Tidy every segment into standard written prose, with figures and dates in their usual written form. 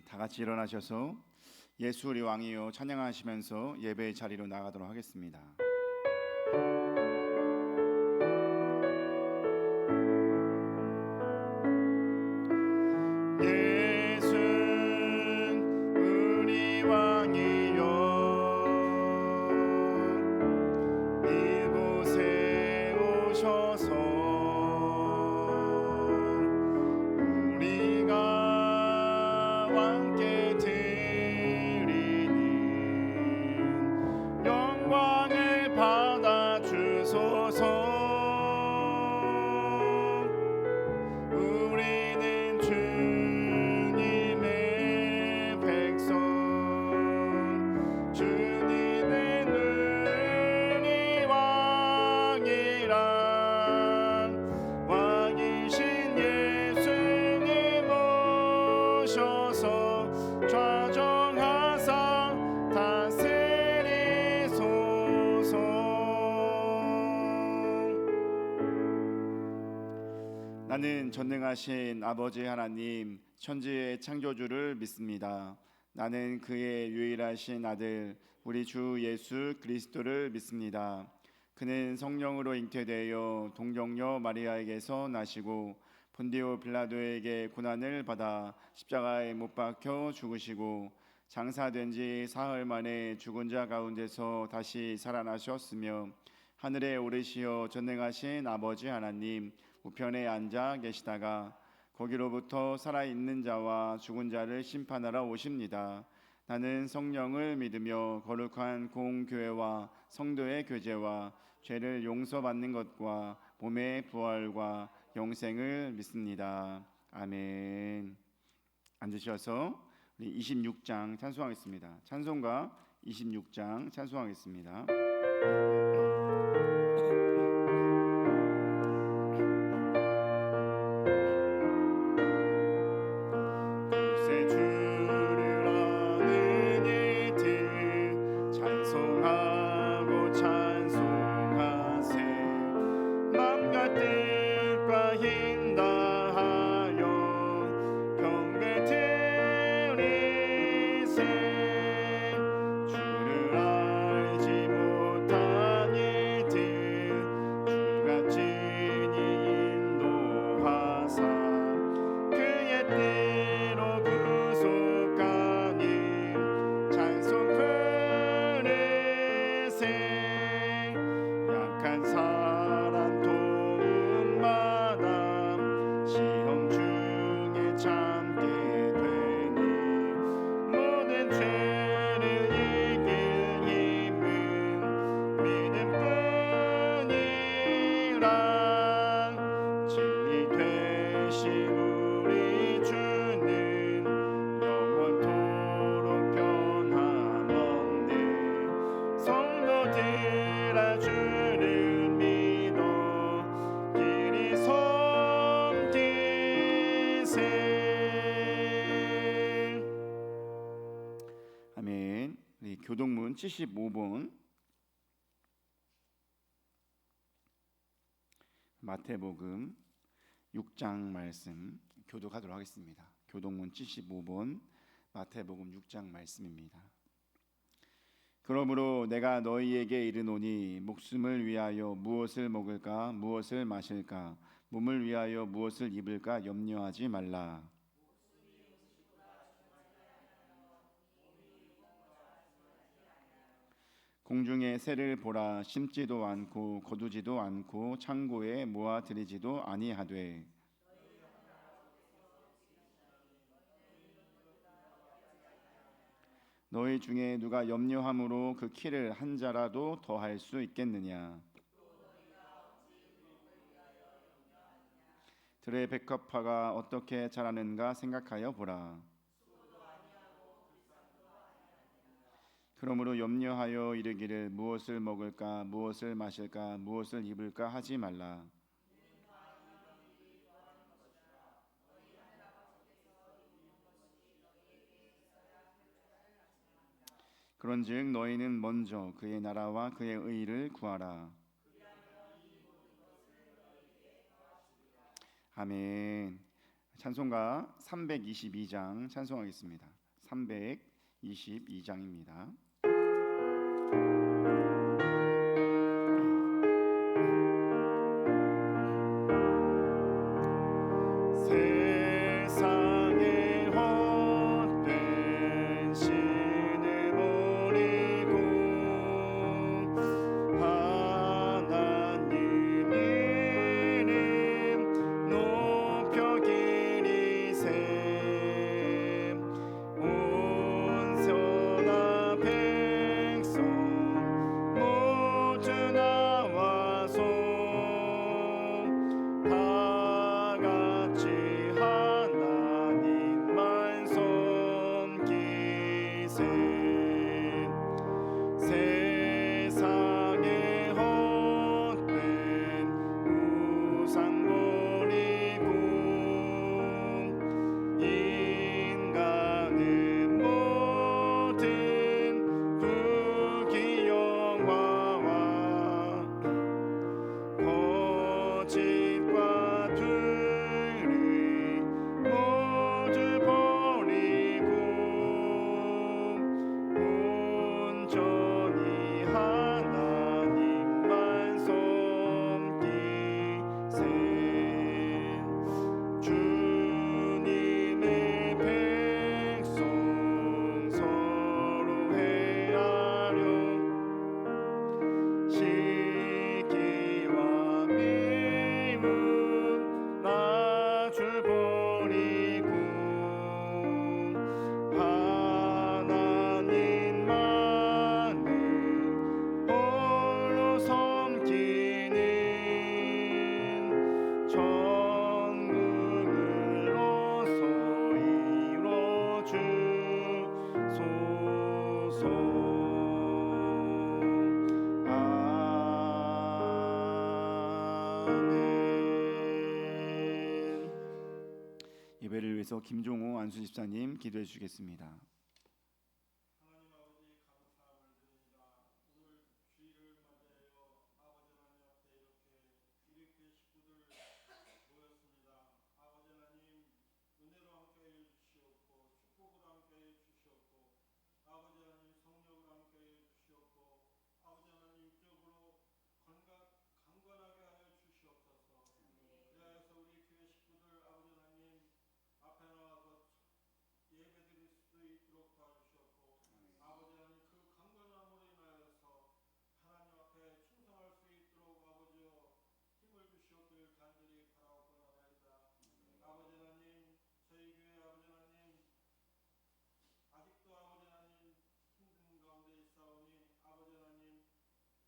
다 같이 일어나셔서 예수 우리 왕이요 찬양하시면서 예배의 자리로 나가도록 하겠습니다. 예수 우리 왕이요 이곳에 오셔서 나는 전능하신 아버지 하나님 천지의 창조주를 믿습니다. 나는 그의 유일하신 아들 우리 주 예수 그리스도를 믿습니다. 그는 성령으로 잉태되어 동정녀 마리아에게서 나시고 본디오 빌라도에게 고난을 받아 십자가에 못 박혀 죽으시고 장사된 지 사흘 만에 죽은 자 가운데서 다시 살아나셨으며 하늘에 오르시어 전능하신 아버지 하나님 우편에 앉아 계시다가 거기로부터 살아있는 자와 죽은 자를 심판하러 오십니다. 나는 성령을 믿으며 거룩한 공교회와 성도의 교제와 죄를 용서받는 것과 몸의 부활과 영생을 믿습니다. 아멘. 앉으셔서 우리 26장 찬송하겠습니다. 찬송가 26장 찬송하겠습니다. 아멘. 교동문 75번 마태복음 6장 말씀 교독하도록 하겠습니다. 교동문 75번 마태복음 6장 말씀입니다. 그러므로 내가 너희에게 이르노니 목숨을 위하여 무엇을 먹을까 무엇을 마실까 몸을 위하여 무엇을 입을까 염려하지 말라. 공중의 새를 보라. 심지도 않고 거두지도 않고 창고에 모아들이지도 아니하되 너희 중에 누가 염려함으로 그 키를 한 자라도 더할 수 있겠느냐. 들의 백합화가 어떻게 자라는가 생각하여 보라. 그러므로 염려하여 이르기를 무엇을 먹을까 무엇을 마실까 무엇을 입을까 하지 말라. 그런즉 너희는 먼저 그의 나라와 그의 의를 구하라. 아멘. 찬송가 322장 찬송하겠습니다. 322장입니다. 세상의 헛된 신을 버리고 하나님 이름 높여 기리세. 온전한 백성 모두 나와서 다 같이 하나님만 섬기세. 세상의 헛된 우상 버리고 인간의 모든 부귀영화와 거짓과 둘이 모두 버리고 온전히 하나님만 섬기세. 주님의 백성 서로 헤아려 시기와 미움 낯을 버리고 하나님만을 홀로 섬기는 천국으로서 이뤄주소서. 아멘. 예배를 위해서 김종호 안수 집사님 기도해 주시겠습니다. 하나님 아버지 감사함을 드립니다. 오늘 주일을 맞이하여 아버지 하나님 앞에 이렇게 우리 교회 식구들 모였습니다. 아버지 하나님 은혜로 함께해 주시옵고 축복으로 함께해 주시옵고 아버지 하나님 성령으로 함께해 주시옵고 아버지 하나님 육적으로 강건하게 하여 주시옵소서. 그리하여서 우리 교회 식구들 아버지 하나님 앞에 나와서 예배드릴 수 있도록 도와주시옵고 아버지 하나님 그 강건함으로 인하여서 하나님 앞에 충성할 수 있도록 아버지여 힘을 주시옵기를 간절히 바라옵나이다. 아버지 하나님 저희 교회 아버지 하나님 아직도 아버지 하나님 힘든 가운데 있사오니 아버지 하나님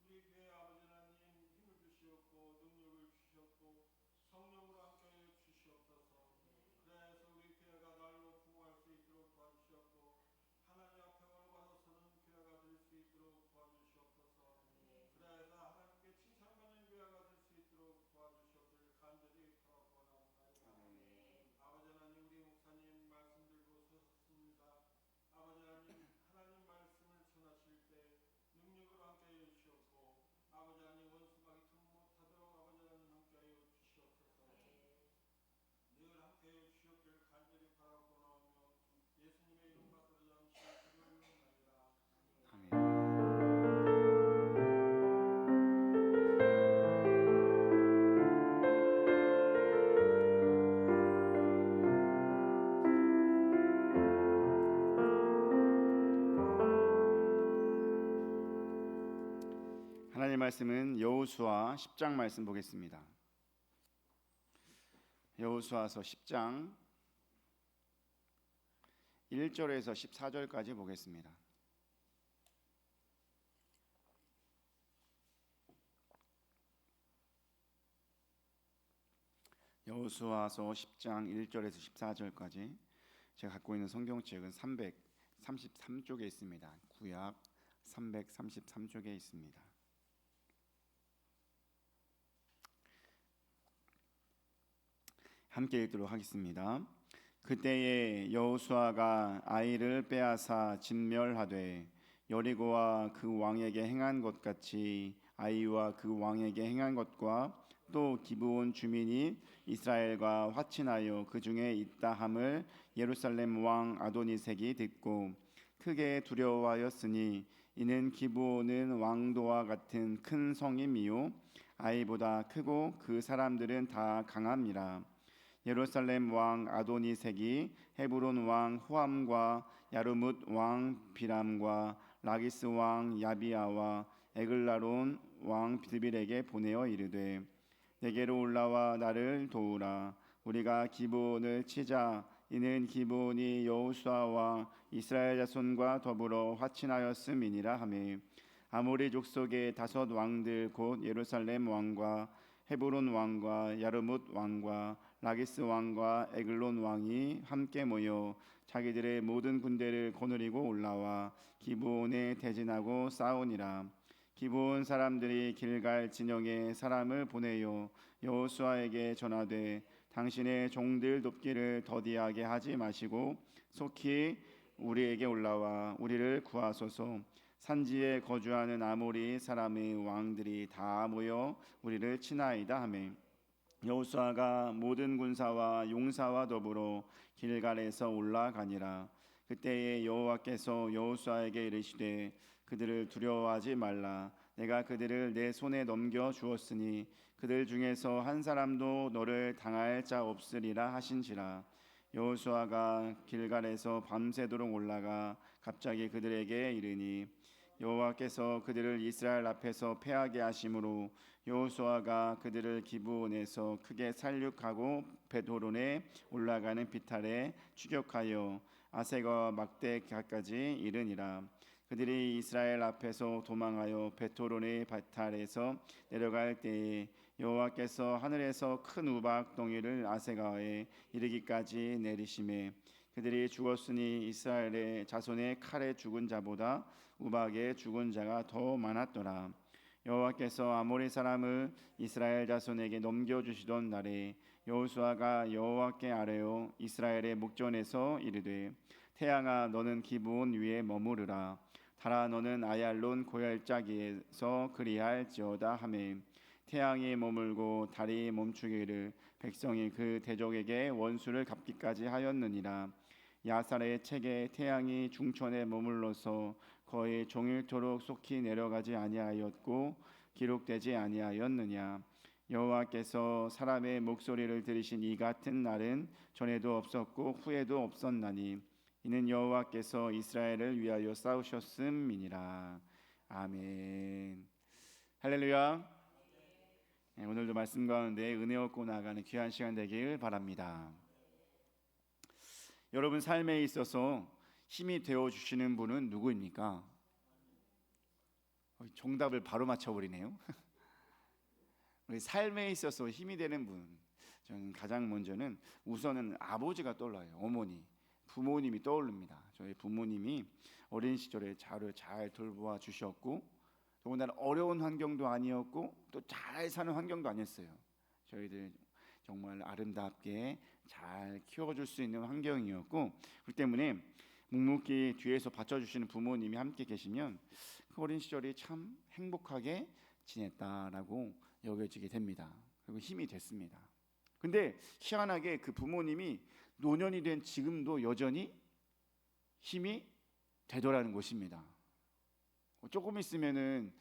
우리 교회 아버지 하나님 힘을 주시옵고 능력을 주시옵고 성령으로 함께해 주시옵소서. 그래서 우리 교회가 날로 부흥할 수 있도록 도와주시옵고 하나님 앞에 올바로 서는 교회가 될 수 있도록 도와주시옵소서. 그래서 하나님께 칭찬받는 교회가 될 수 있도록 도와주시옵기를 간절히 바라옵나이다. 아버지 하나님 우리 목사님 말씀 들고 서셨습니다. 아버지 하나님 하나님 말씀을 전하실 때 능력으로 함께해 주시옵고 아버지 하나님 원수가 기통 못하도록 아버지 하나님 함께하여 주시옵소서. 늘 함께해 주시옵기를 간절히 바라옵나오며 예수님의 이름 받들어 잠시 기도하옵나이다. 아멘. 하나님 말씀은 여호수아 10장 말씀 보겠습니다. 여호수아서 10장 1절에서 14절까지 보겠습니다. 여호수아서 10장 1절에서 14절까지 제가 갖고 있는 성경책은 333쪽에 있습니다. 구약 333쪽에 있습니다. 함께 읽도록 하겠습니다. 그때에 여호수아가 아이를 빼앗아 진멸하되 여리고와 그 왕에게 행한 것 같이 아이와 그 왕에게 행한 것과 또 기브온 주민이 이스라엘과 화친하여 그 중에 있다 함을 예루살렘 왕 아도니색이 듣고 크게 두려워하였으니 이는 기브온은 왕도와 같은 큰 성임이요 아이보다 크고 그 사람들은 다 강함이라. 예루살렘 왕 아도니색이 헤브론 왕 후함과 야르뭇 왕 비람과 라기스 왕 야비아와 에글라론 왕 드빌에게 보내어 이르되 내게로 올라와 나를 도우라. 우리가 기브온을 치자. 이는 기브온이 여호수아와 이스라엘 자손과 더불어 화친하였음이니라 하매 아모리 족속의 5 왕들 곧 예루살렘 왕과 헤브론 왕과 야르뭇 왕과 라기스 왕과 에글론 왕이 함께 모여 자기들의 모든 군대를 거느리고 올라와 기브온에 대진하고 싸우니라. 기브온 사람들이 길갈 진영에 사람을 보내요 여호수아에게 전하되 당신의 종들 돕기를 더디하게 하지 마시고 속히 우리에게 올라와 우리를 구하소서. 산지에 거주하는 아모리 사람의 왕들이 다 모여 우리를 치나이다 하매 여호수아가 모든 군사와 용사와 더불어 길갈에서 올라가니라. 그때에 여호와께서 여호수아에게 이르시되 그들을 두려워하지 말라. 내가 그들을 내 손에 넘겨 주었으니 그들 중에서 한 사람도 너를 당할 자 없으리라 하신지라. 여호수아가 길갈에서 밤새도록 올라가 갑자기 그들에게 이르니 여호와께서 그들을 이스라엘 앞에서 패하게 하심으로 여호수아가 그들을 기브온에서 크게 살육하고 벳호론에 올라가는 비탈에 추격하여 아세과 막대가까지 이르니라. 그들이 이스라엘 앞에서 도망하여 벳호론의 비탈에서 내려갈 때에 여호와께서 하늘에서 큰 우박 동이를 아세가에 이르기까지 내리심에 그들이 죽었으니 이스라엘의 자손의 칼에 죽은 자보다 우박에 죽은 자가 더 많았더라. 여호와께서 아모리 사람을 이스라엘 자손에게 넘겨주시던 날에 여호수아가 여호와께 아뢰어 이스라엘의 목전에서 이르되 태양아 너는 기브온 위에 머무르라. 달아 너는 아얄론 고열짜기에서 그리할지어다 하매 태양이 머물고 달이 멈추기를 백성이 그 대적에게 원수를 갚기까지 하였느니라. 야살의 책에 태양이 중천에 머물러서 거의 종일토록 속히 내려가지 아니하였고 기록되지 아니하였느냐. 여호와께서 사람의 목소리를 들으신 이 같은 날은 전에도 없었고 후에도 없었나니 이는 여호와께서 이스라엘을 위하여 싸우셨음이니라. 아멘. 할렐루야. 네, 오늘도 말씀 가운데 은혜 얻고 나가는 귀한 시간 되길 바랍니다. 여러분 삶에 있어서 힘이 되어 주시는 분은 누구입니까? 정답을 바로 맞춰버리네요. 우리 삶에 있어서 힘이 되는 분, 저는 가장 먼저는 우선은 아버지가 떠올라요. 어머니, 부모님이 떠오릅니다. 저희 부모님이 어린 시절에 저를 잘 돌보아 주셨고 더군다나 어려운 환경도 아니었고 또 잘 사는 환경도 아니었어요. 저희들 정말 아름답게 잘 키워줄 수 있는 환경이었고 그렇기 때문에 묵묵히 뒤에서 받쳐주시는 부모님이 함께 계시면 그 어린 시절이 참 행복하게 지냈다라고 여겨지게 됩니다. 그리고 힘이 됐습니다. 근데 희한하게 그 부모님이 노년이 된 지금도 여전히 힘이 되더라는 것입니다. 조금 있으면은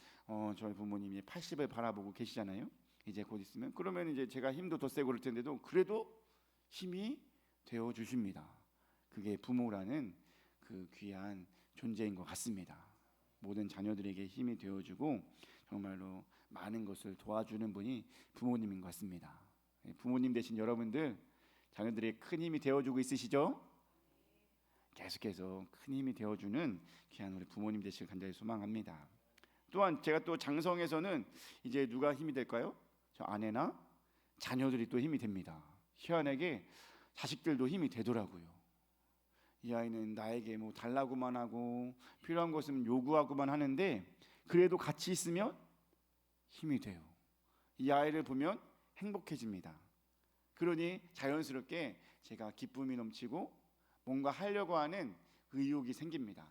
저희 부모님이 80을 바라보고 계시잖아요. 이제 곧 있으면 그러면 이제 제가 힘도 더 세고 그럴 텐데도 그래도 힘이 되어 주십니다. 그게 부모라는 그 귀한 존재인 것 같습니다. 모든 자녀들에게 힘이 되어주고 정말로 많은 것을 도와주는 분이 부모님인 것 같습니다. 부모님 되신 여러분들 자녀들의 큰 힘이 되어주고 있으시죠? 계속해서 큰 힘이 되어주는 귀한 우리 부모님 되시길 간절히 소망합니다. 또한 제가 또 장성에서는 이제 누가 힘이 될까요? 저 아내나 자녀들이 또 힘이 됩니다. 희한하게 자식들도 힘이 되더라고요. 이 아이는 나에게 뭐 달라고만 하고 필요한 것은 요구하고만 하는데 그래도 같이 있으면 힘이 돼요. 이 아이를 보면 행복해집니다. 그러니 자연스럽게 제가 기쁨이 넘치고 뭔가 하려고 하는 의욕이 생깁니다.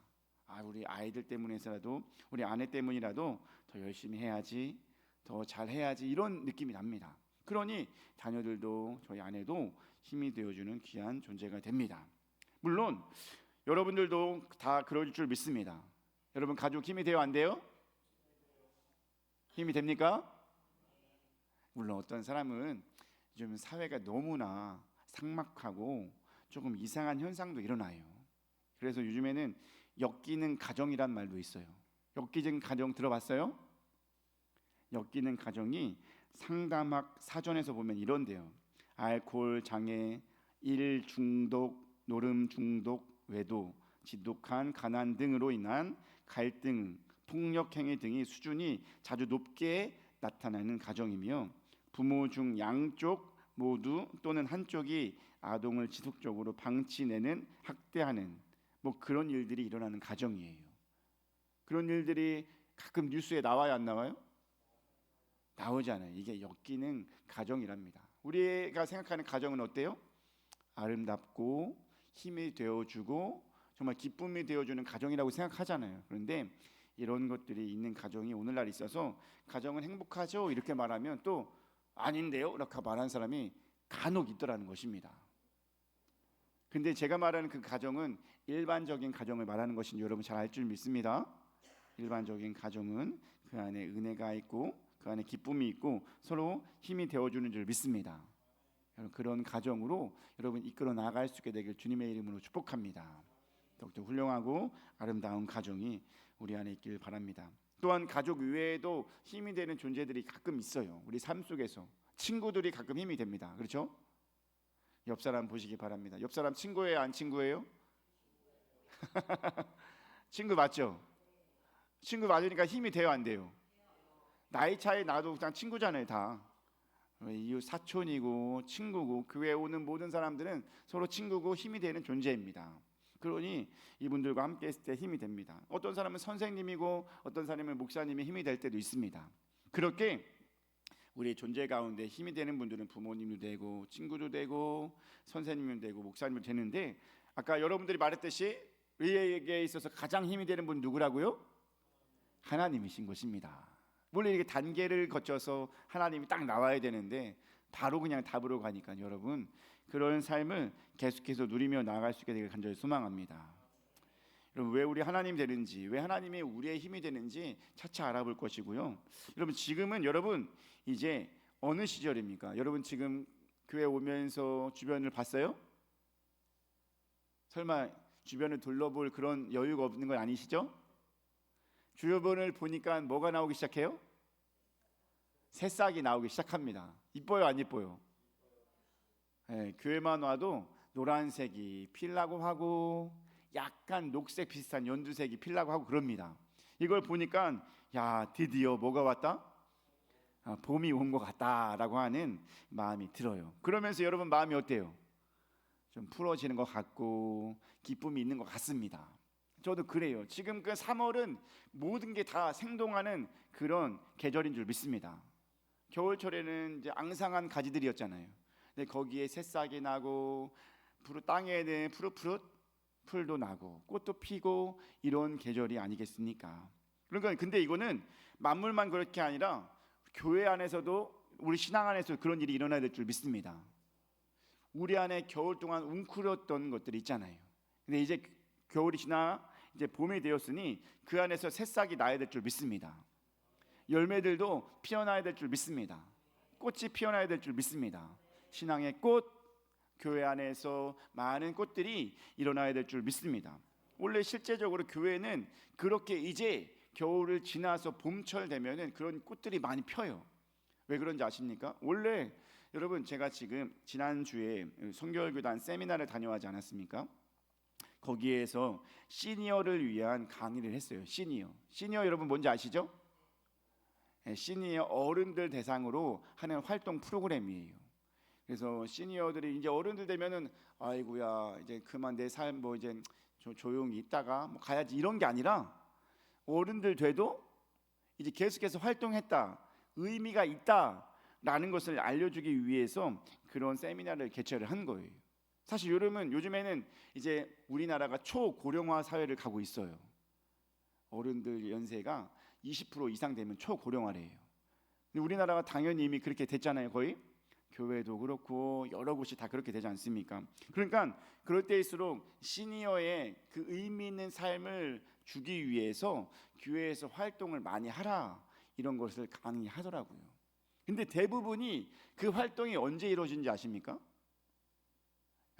우리 아이들 때문에서라도 우리 아내 때문이라도 더 열심히 해야지, 더 잘해야지 이런 느낌이 납니다. 그러니 자녀들도 저희 아내도 힘이 되어주는 귀한 존재가 됩니다. 물론 여러분들도 다 그럴 줄 믿습니다. 여러분 가족 힘이 돼요, 안 돼요? 힘이 됩니까? 물론 어떤 사람은 요즘 사회가 너무나 삭막하고 조금 이상한 현상도 일어나요. 그래서 요즘에는 엮이는 가정이란 말도 있어요. 엮이는 가정 들어봤어요? 엮이는 가정이 상담학 사전에서 보면 이런데요. 알코올 장애, 일 중독, 노름 중독, 외도, 지독한 가난 등으로 인한 갈등, 폭력 행위 등의 수준이 자주 높게 나타나는 가정이며 부모 중 양쪽 모두 또는 한쪽이 아동을 지속적으로 방치내는 학대하는 뭐 그런 일들이 일어나는 가정이에요. 그런 일들이 가끔 뉴스에 나와요, 안 나와요? 나오잖아요. 이게 엮이는 가정이랍니다. 우리가 생각하는 가정은 어때요? 아름답고 힘이 되어주고 정말 기쁨이 되어주는 가정이라고 생각하잖아요. 그런데 이런 것들이 있는 가정이 오늘날 있어서 가정은 행복하죠? 이렇게 말하면 또 아닌데요? 이렇게 말하는 사람이 간혹 있더라는 것입니다. 근데 제가 말하는 그 가정은 일반적인 가정을 말하는 것인 여러분 잘 알 줄 믿습니다. 일반적인 가정은 그 안에 은혜가 있고 그 안에 기쁨이 있고 서로 힘이 되어주는 줄 믿습니다. 그런 가정으로 여러분 이끌어 나갈 수 있게 되길 주님의 이름으로 축복합니다. 더욱더 훌륭하고 아름다운 가정이 우리 안에 있길 바랍니다. 또한 가족 외에도 힘이 되는 존재들이 가끔 있어요. 우리 삶 속에서 친구들이 가끔 힘이 됩니다. 그렇죠? 옆 사람 보시기 바랍니다. 옆 사람 친구예요, 안 친구예요? 친구 맞죠? 친구 맞으니까 힘이 돼요, 안 돼요? 나이 차이 나도 그냥 친구잖아요, 다. 이웃 사촌이고 친구고 교회에 오는 모든 사람들은 서로 친구고 힘이 되는 존재입니다. 그러니 이분들과 함께 있을 때 힘이 됩니다. 어떤 사람은 선생님이고 어떤 사람은 목사님이 힘이 될 때도 있습니다. 그렇게 우리 존재 가운데 힘이 되는 분들은 부모님도 되고 친구도 되고 선생님도 되고 목사님도 되는데 아까 여러분들이 말했듯이 우리에게 있어서 가장 힘이 되는 분 누구라고요? 하나님이신 것입니다. 물론 이게 단계를 거쳐서 하나님이 딱 나와야 되는데 바로 그냥 답으로 가니까 여러분 그런 삶을 계속해서 누리며 나아갈 수 있게 되길 간절히 소망합니다. 여러분 왜 우리 하나님 되는지, 왜 하나님이 우리의 힘이 되는지 차차 알아볼 것이고요. 여러분 지금은 여러분 이제 어느 시절입니까? 여러분 지금 교회 오면서 주변을 봤어요? 설마 주변을 둘러볼 그런 여유가 없는 건 아니시죠? 주변을 보니까 뭐가 나오기 시작해요? 새싹이 나오기 시작합니다. 이뻐요, 안 이뻐요? 네, 교회만 와도 노란색이 피려고 하고 약간 녹색 비슷한 연두색이 피려고 하고 그럽니다. 이걸 보니까 야 드디어 뭐가 왔다? 봄이 온 것 같다라고 하는 마음이 들어요. 그러면서 여러분 마음이 어때요? 좀 풀어지는 것 같고 기쁨이 있는 것 같습니다. 저도 그래요. 지금 그 3월은 모든 게 다 생동하는 그런 계절인 줄 믿습니다. 겨울철에는 이제 앙상한 가지들이었잖아요. 근데 거기에 새싹이 나고 땅에는 푸릇푸릇 풀도 나고 꽃도 피고 이런 계절이 아니겠습니까? 그러니까 근데 이거는 만물만 그럴 게 아니라 교회 안에서도 우리 신앙 안에서 그런 일이 일어나야 될 줄 믿습니다. 우리 안에 겨울 동안 웅크렸던 것들이 있잖아요. 근데 이제 겨울이 지나 이제 봄이 되었으니 그 안에서 새싹이 나야 될 줄 믿습니다. 열매들도 피어나야 될 줄 믿습니다. 꽃이 피어나야 될 줄 믿습니다. 신앙의 꽃, 교회 안에서 많은 꽃들이 일어나야 될 줄 믿습니다. 원래 실제적으로 교회는 그렇게 이제 겨울을 지나서 봄철 되면은 그런 꽃들이 많이 펴요. 왜 그런지 아십니까? 원래 여러분 제가 지금 지난주에 성결교단 세미나를 다녀오지 않았습니까? 거기에서 시니어를 위한 강의를 했어요. 시니어 여러분 뭔지 아시죠? 시니어 어른들 대상으로 하는 활동 프로그램이에요. 그래서 시니어들이 이제 어른들 되면은 아이고야 이제 그만 내 삶 뭐 이제 조용히 있다가 뭐 가야지 이런 게 아니라 어른들 돼도 이제 계속해서 활동했다, 의미가 있다라는 것을 알려주기 위해서 그런 세미나를 개최를 한 거예요. 사실 요즘에는 이제 우리나라가 초고령화 사회를 가고 있어요. 어른들 연세가 20% 이상 되면 초고령화래요. 근데 우리나라가 당연히 이미 그렇게 됐잖아요, 거의. 교회도 그렇고 여러 곳이 다 그렇게 되지 않습니까? 그러니까 그럴 때일수록 시니어의 그 의미 있는 삶을 주기 위해서 교회에서 활동을 많이 하라, 이런 것을 강의하더라고요. 근데 대부분이 그 활동이 언제 이루어지는지 아십니까?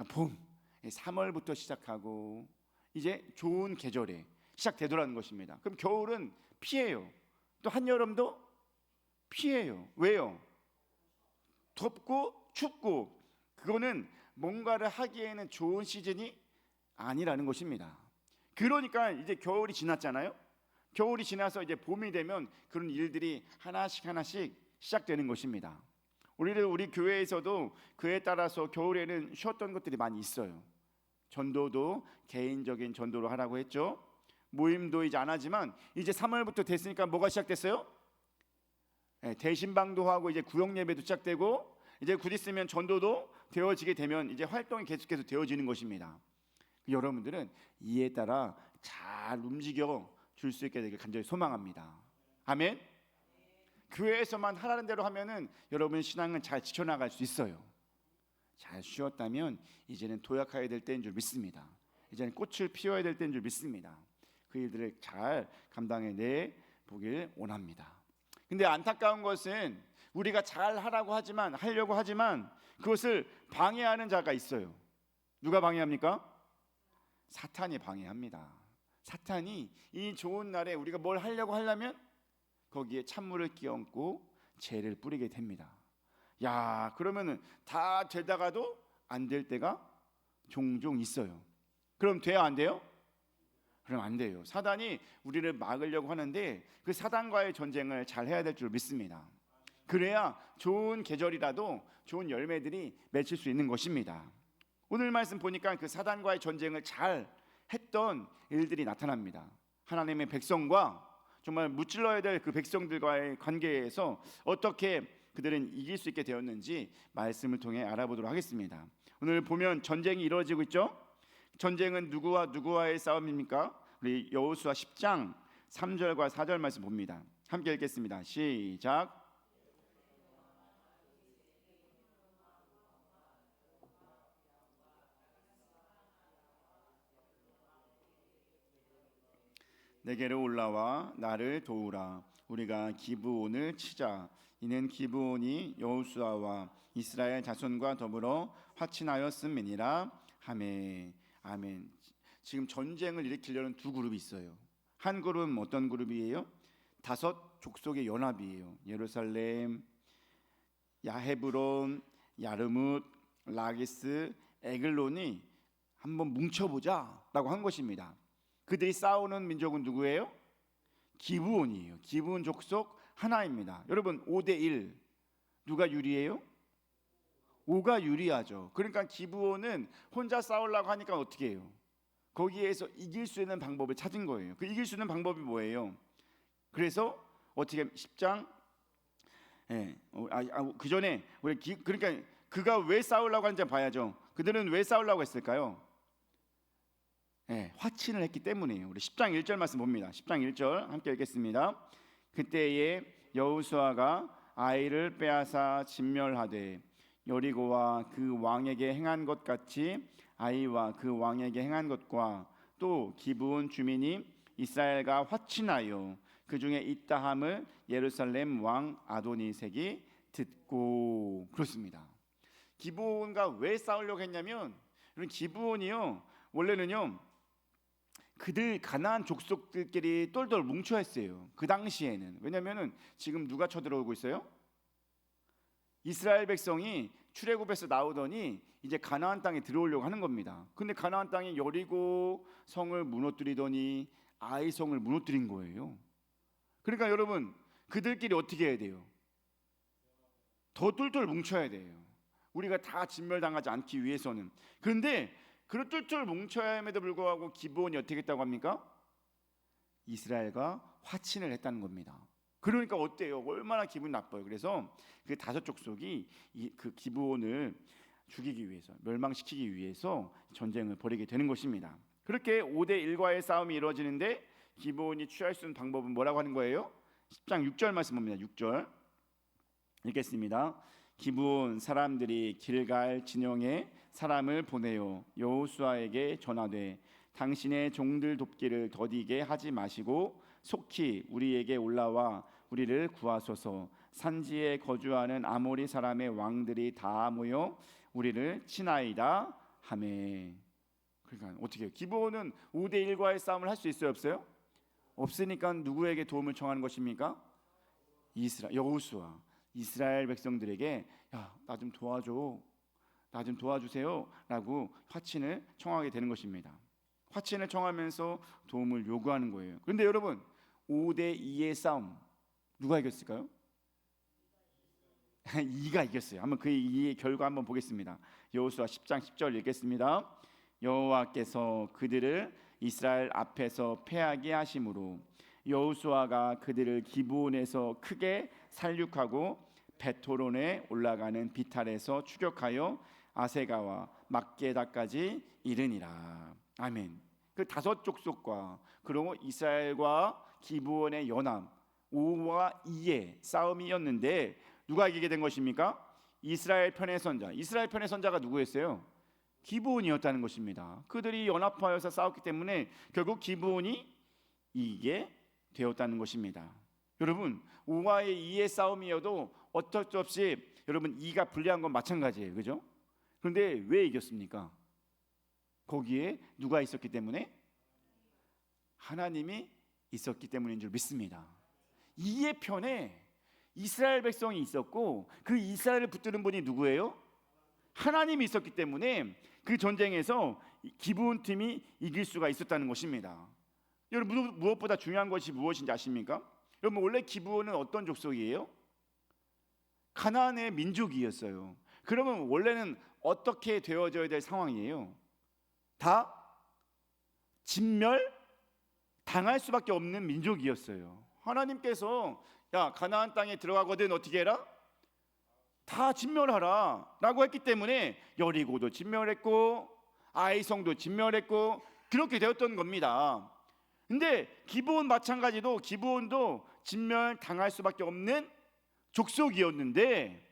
봄, 3월부터 시작하고 이제 좋은 계절에 시작되더라는 것입니다. 그럼 겨울은 피해요. 또 한여름도 피해요. 왜요? 덥고 춥고, 그거는 뭔가를 하기에는 좋은 시즌이 아니라는 것입니다. 그러니까 이제 겨울이 지났잖아요. 겨울이 지나서 이제 봄이 되면 그런 일들이 하나씩 시작되는 것입니다. 우리 교회에서도 그에 따라서 겨울에는 쉬었던 것들이 많이 있어요. 전도도 개인적인 전도로 하라고 했죠. 모임도 이제 안 하지만 이제 3월부터 됐으니까 뭐가 시작됐어요? 대신방도 하고 이제 구역 예배도 시작되고, 이제 곧 있으면 전도도 되어지게 되면 이제 활동이 계속해서 되어지는 것입니다. 여러분들은 이에 따라 잘 움직여 줄 수 있게 되길 간절히 소망합니다. 아멘. 교회에서만 하라는 대로 하면은 여러분 신앙은 잘 지켜나갈 수 있어요. 잘 쉬었다면 이제는 도약해야 될 때인 줄 믿습니다. 이제는 꽃을 피워야 될 때인 줄 믿습니다. 그 일들을 잘 감당해내 보길 원합니다. 근데 안타까운 것은 우리가 잘 하려고 하지만 그것을 방해하는 자가 있어요. 누가 방해합니까? 사탄이 방해합니다. 사탄이 이 좋은 날에 우리가 뭘 하려면 거기에 찬물을 끼얹고 재를 뿌리게 됩니다. 야, 그러면은 다 되다가도 안 될 때가 종종 있어요. 그럼 돼야 안 돼요? 그럼 안 돼요. 사단이 우리를 막으려고 하는데 그 사단과의 전쟁을 잘 해야 될 줄 믿습니다. 그래야 좋은 계절이라도 좋은 열매들이 맺힐 수 있는 것입니다. 오늘 말씀 보니까 그 사단과의 전쟁을 잘 했던 일들이 나타납니다. 하나님의 백성과 정말 무찔러야 될 그 백성들과의 관계에서 어떻게 그들은 이길 수 있게 되었는지 말씀을 통해 알아보도록 하겠습니다. 오늘 보면 전쟁이 이루어지고 있죠. 전쟁은 누구와 누구와의 싸움입니까? 우리 여호수아 10장 3절과 4절 말씀 봅니다. 함께 읽겠습니다. 시작. 내게로 올라와 나를 도우라. 우리가 기브온을 치자. 이는 기브온이 여호수아와 이스라엘 자손과 더불어 화친하였음이니라. 아멘. 아멘. 지금 전쟁을 일으키려는 두 그룹이 있어요. 한 그룹은 어떤 그룹이에요? 5 족속의 연합이에요. 예루살렘, 야헤브론, 야르뭇, 라기스, 에글론이 한번 뭉쳐보자라고 한 것입니다. 그들이 싸우는 민족은 누구예요? 기브온이에요. 기브온 족속 하나입니다. 여러분 5대1 누가 유리해요? 5가 유리하죠. 그러니까 기브온은 혼자 싸우려고 하니까 어떻게 해요? 거기에서 이길 수 있는 방법을 찾은 거예요. 그 이길 수 있는 방법이 뭐예요? 그래서 어떻게 10장 그 전에 우리 그러니까 그가 왜 싸우려고 하는지 봐야죠. 그들은 왜 싸우려고 했을까요? 화친을 했기 때문이에요. 우리 10장 1절 말씀 봅니다. 10장 1절 함께 읽겠습니다. 그때에 여호수아가 아이를 빼앗아 진멸하되 여리고와 그 왕에게 행한 것 같이 아이와 그 왕에게 행한 것과 또 기브온 주민이 이스라엘과 화친하여 그 중에 있다함을 예루살렘 왕 아도니색이 듣고. 그렇습니다. 기브온과 왜 싸우려고 했냐면 이런 기브온이요 원래는요 그들 가나안 족속들끼리 똘똘 뭉쳐 있어요. 그 당시에는. 왜냐면은 지금 누가 쳐들어오고 있어요? 이스라엘 백성이 출애굽에서 나오더니 이제 가나안 땅에 들어오려고 하는 겁니다. 근데 가나안 땅에 여리고 성을 무너뜨리더니 아이 성을 무너뜨린 거예요. 그러니까 여러분 그들끼리 어떻게 해야 돼요? 더 똘똘 뭉쳐야 돼요. 우리가 다 진멸당하지 않기 위해서는. 그런데 그런 똘똘 뭉쳐야 함에도 불구하고 기브온이 어떻게 했다고 합니까? 이스라엘과 화친을 했다는 겁니다. 그러니까 어때요? 얼마나 기분 나빠요. 그래서 그 5 족속이 그 기브온을 죽이기 위해서, 멸망시키기 위해서 전쟁을 벌이게 되는 것입니다. 그렇게 5대1과의 싸움이 이루어지는데 기브온이 취할 수 있는 방법은 뭐라고 하는 거예요? 10장 6절 말씀 봅니다. 6절 읽겠습니다. 기브온 사람들이 길갈 진영에 사람을 보내어 여호수아에게 전하되 당신의 종들 돕기를 더디게 하지 마시고 속히 우리에게 올라와 우리를 구하소서. 산지에 거주하는 아모리 사람의 왕들이 다 모여 우리를 치나이다 하매. 그러니까 어떻게 해요? 기브온은 5대1과의 싸움을 할 수 있어요, 없어요? 없으니까 누구에게 도움을 청하는 것입니까? 여호수아, 이스라엘 백성들에게 야, 나 좀 도와줘, 나 좀 도와주세요 라고 화친을 청하게 되는 것입니다. 화친을 청하면서 도움을 요구하는 거예요. 그런데 여러분, 5대2의 싸움 누가 이겼을까요? 2가 이겼어요. 한번 그 2의 결과 한번 보겠습니다. 여호수아 10장 10절 읽겠습니다. 여호와께서 그들을 이스라엘 앞에서 패하게 하심으로 여호수아가 그들을 기브온에서 크게 살육하고 베토론에 올라가는 비탈에서 추격하여 아세가와 막게다까지 이르니라. 아멘. 그 5 족속과 그리고 이스라엘과 기브온의 연합 5와 2의 싸움이었는데 누가 이기게 된 것입니까? 이스라엘 편의 선자. 이스라엘 편의 선자가 누구였어요? 기브온이었다는 것입니다. 그들이 연합하여서 싸웠기 때문에 결국 기브온이 이기게 되었다는 것입니다. 여러분, 5와 2의 싸움이어도 어쩔 수 없이 여러분 2가 불리한 건 마찬가지예요. 그죠? 그런데 왜 이겼습니까? 거기에 누가 있었기 때문에? 하나님이 있었기 때문인 줄 믿습니다. 2의 편에 이스라엘 백성이 있었고 그 이스라엘을 붙드는 분이 누구예요? 하나님이 있었기 때문에 그 전쟁에서 기브온 팀이 이길 수가 있었다는 것입니다. 여러분, 무엇보다 중요한 것이 무엇인지 아십니까? 여러분, 원래 기브온은 어떤 족속이에요? 가나안의 민족이었어요. 그러면 원래는 어떻게 되어져야 될 상황이에요? 다 진멸 당할 수밖에 없는 민족이었어요. 하나님께서 야, 가나안 땅에 들어가거든 어떻게 해라? 다 진멸하라 라고 했기 때문에 여리고도 진멸했고 아이성도 진멸했고 그렇게 되었던 겁니다. 근데 기브온 마찬가지도 기브온도 진멸 당할 수밖에 없는 족속이었는데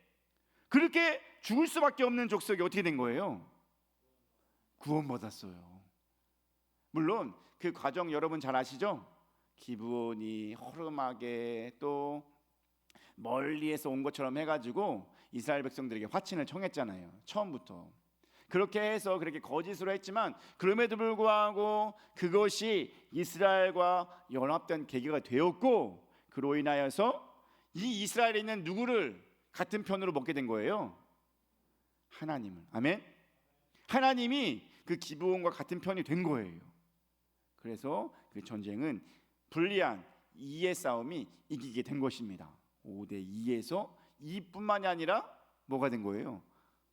그렇게 죽을 수밖에 없는 족속이 어떻게 된 거예요? 구원받았어요. 물론 그 과정 여러분 잘 아시죠? 기브온이 허름하게 또 멀리에서 온 것처럼 해가지고 이스라엘 백성들에게 화친을 청했잖아요. 처음부터 그렇게 해서 그렇게 거짓으로 했지만 그럼에도 불구하고 그것이 이스라엘과 연합된 계기가 되었고 그로 인하여서 이 이스라엘에 있는 누구를 같은 편으로 먹게 된 거예요? 하나님을. 아멘. 하나님이 그 기브온과 같은 편이 된 거예요. 그래서 그 전쟁은 불리한 2의 싸움이 이기게 된 것입니다. 5대2에서 2뿐만이 아니라 뭐가 된 거예요?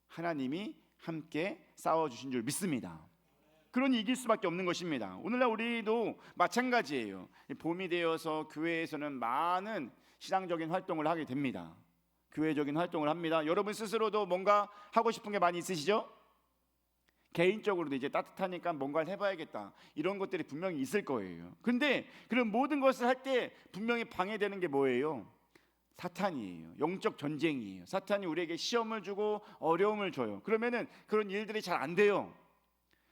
하나님이 함께 싸워주신 줄 믿습니다. 그러니 이길 수밖에 없는 것입니다. 오늘날 우리도 마찬가지예요. 봄이 되어서 교회에서는 많은 신앙적인 활동을 하게 됩니다. 교회적인 활동을 합니다. 여러분 스스로도 뭔가 하고 싶은 게 많이 있으시죠? 개인적으로도 이제 따뜻하니까 뭔가를 해봐야겠다 이런 것들이 분명히 있을 거예요. 근데 그런 모든 것을 할 때 분명히 방해되는 게 뭐예요? 사탄이에요. 영적 전쟁이에요. 사탄이 우리에게 시험을 주고 어려움을 줘요. 그러면은 그런 일들이 잘 안 돼요.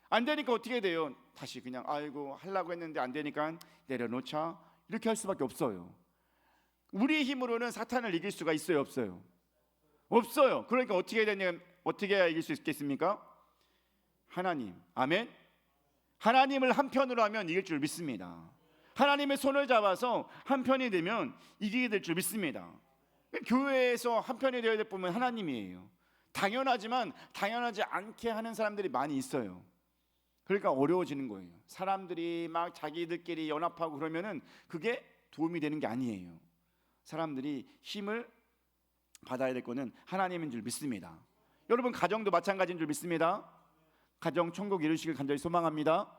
안 되니까 어떻게 돼요? 다시 그냥 아이고 하려고 했는데 안 되니까 내려놓자 이렇게 할 수밖에 없어요. 우리의 힘으로는 사탄을 이길 수가 있어요, 없어요? 없어요. 그러니까 어떻게 해야 이길 수 있겠습니까? 하나님. 아멘. 하나님을 한편으로 하면 이길 줄 믿습니다. 하나님의 손을 잡아서 한편이 되면 이기게 될 줄 믿습니다. 교회에서 한편이 되어야 될 분은 하나님이에요. 당연하지만 당연하지 않게 하는 사람들이 많이 있어요. 그러니까 어려워지는 거예요. 사람들이 막 자기들끼리 연합하고 그러면은 그게 도움이 되는 게 아니에요. 사람들이 힘을 받아야 될 거는 하나님인 줄 믿습니다. 여러분 가정도 마찬가지인 줄 믿습니다. 가정 천국 이루시길 간절히 소망합니다.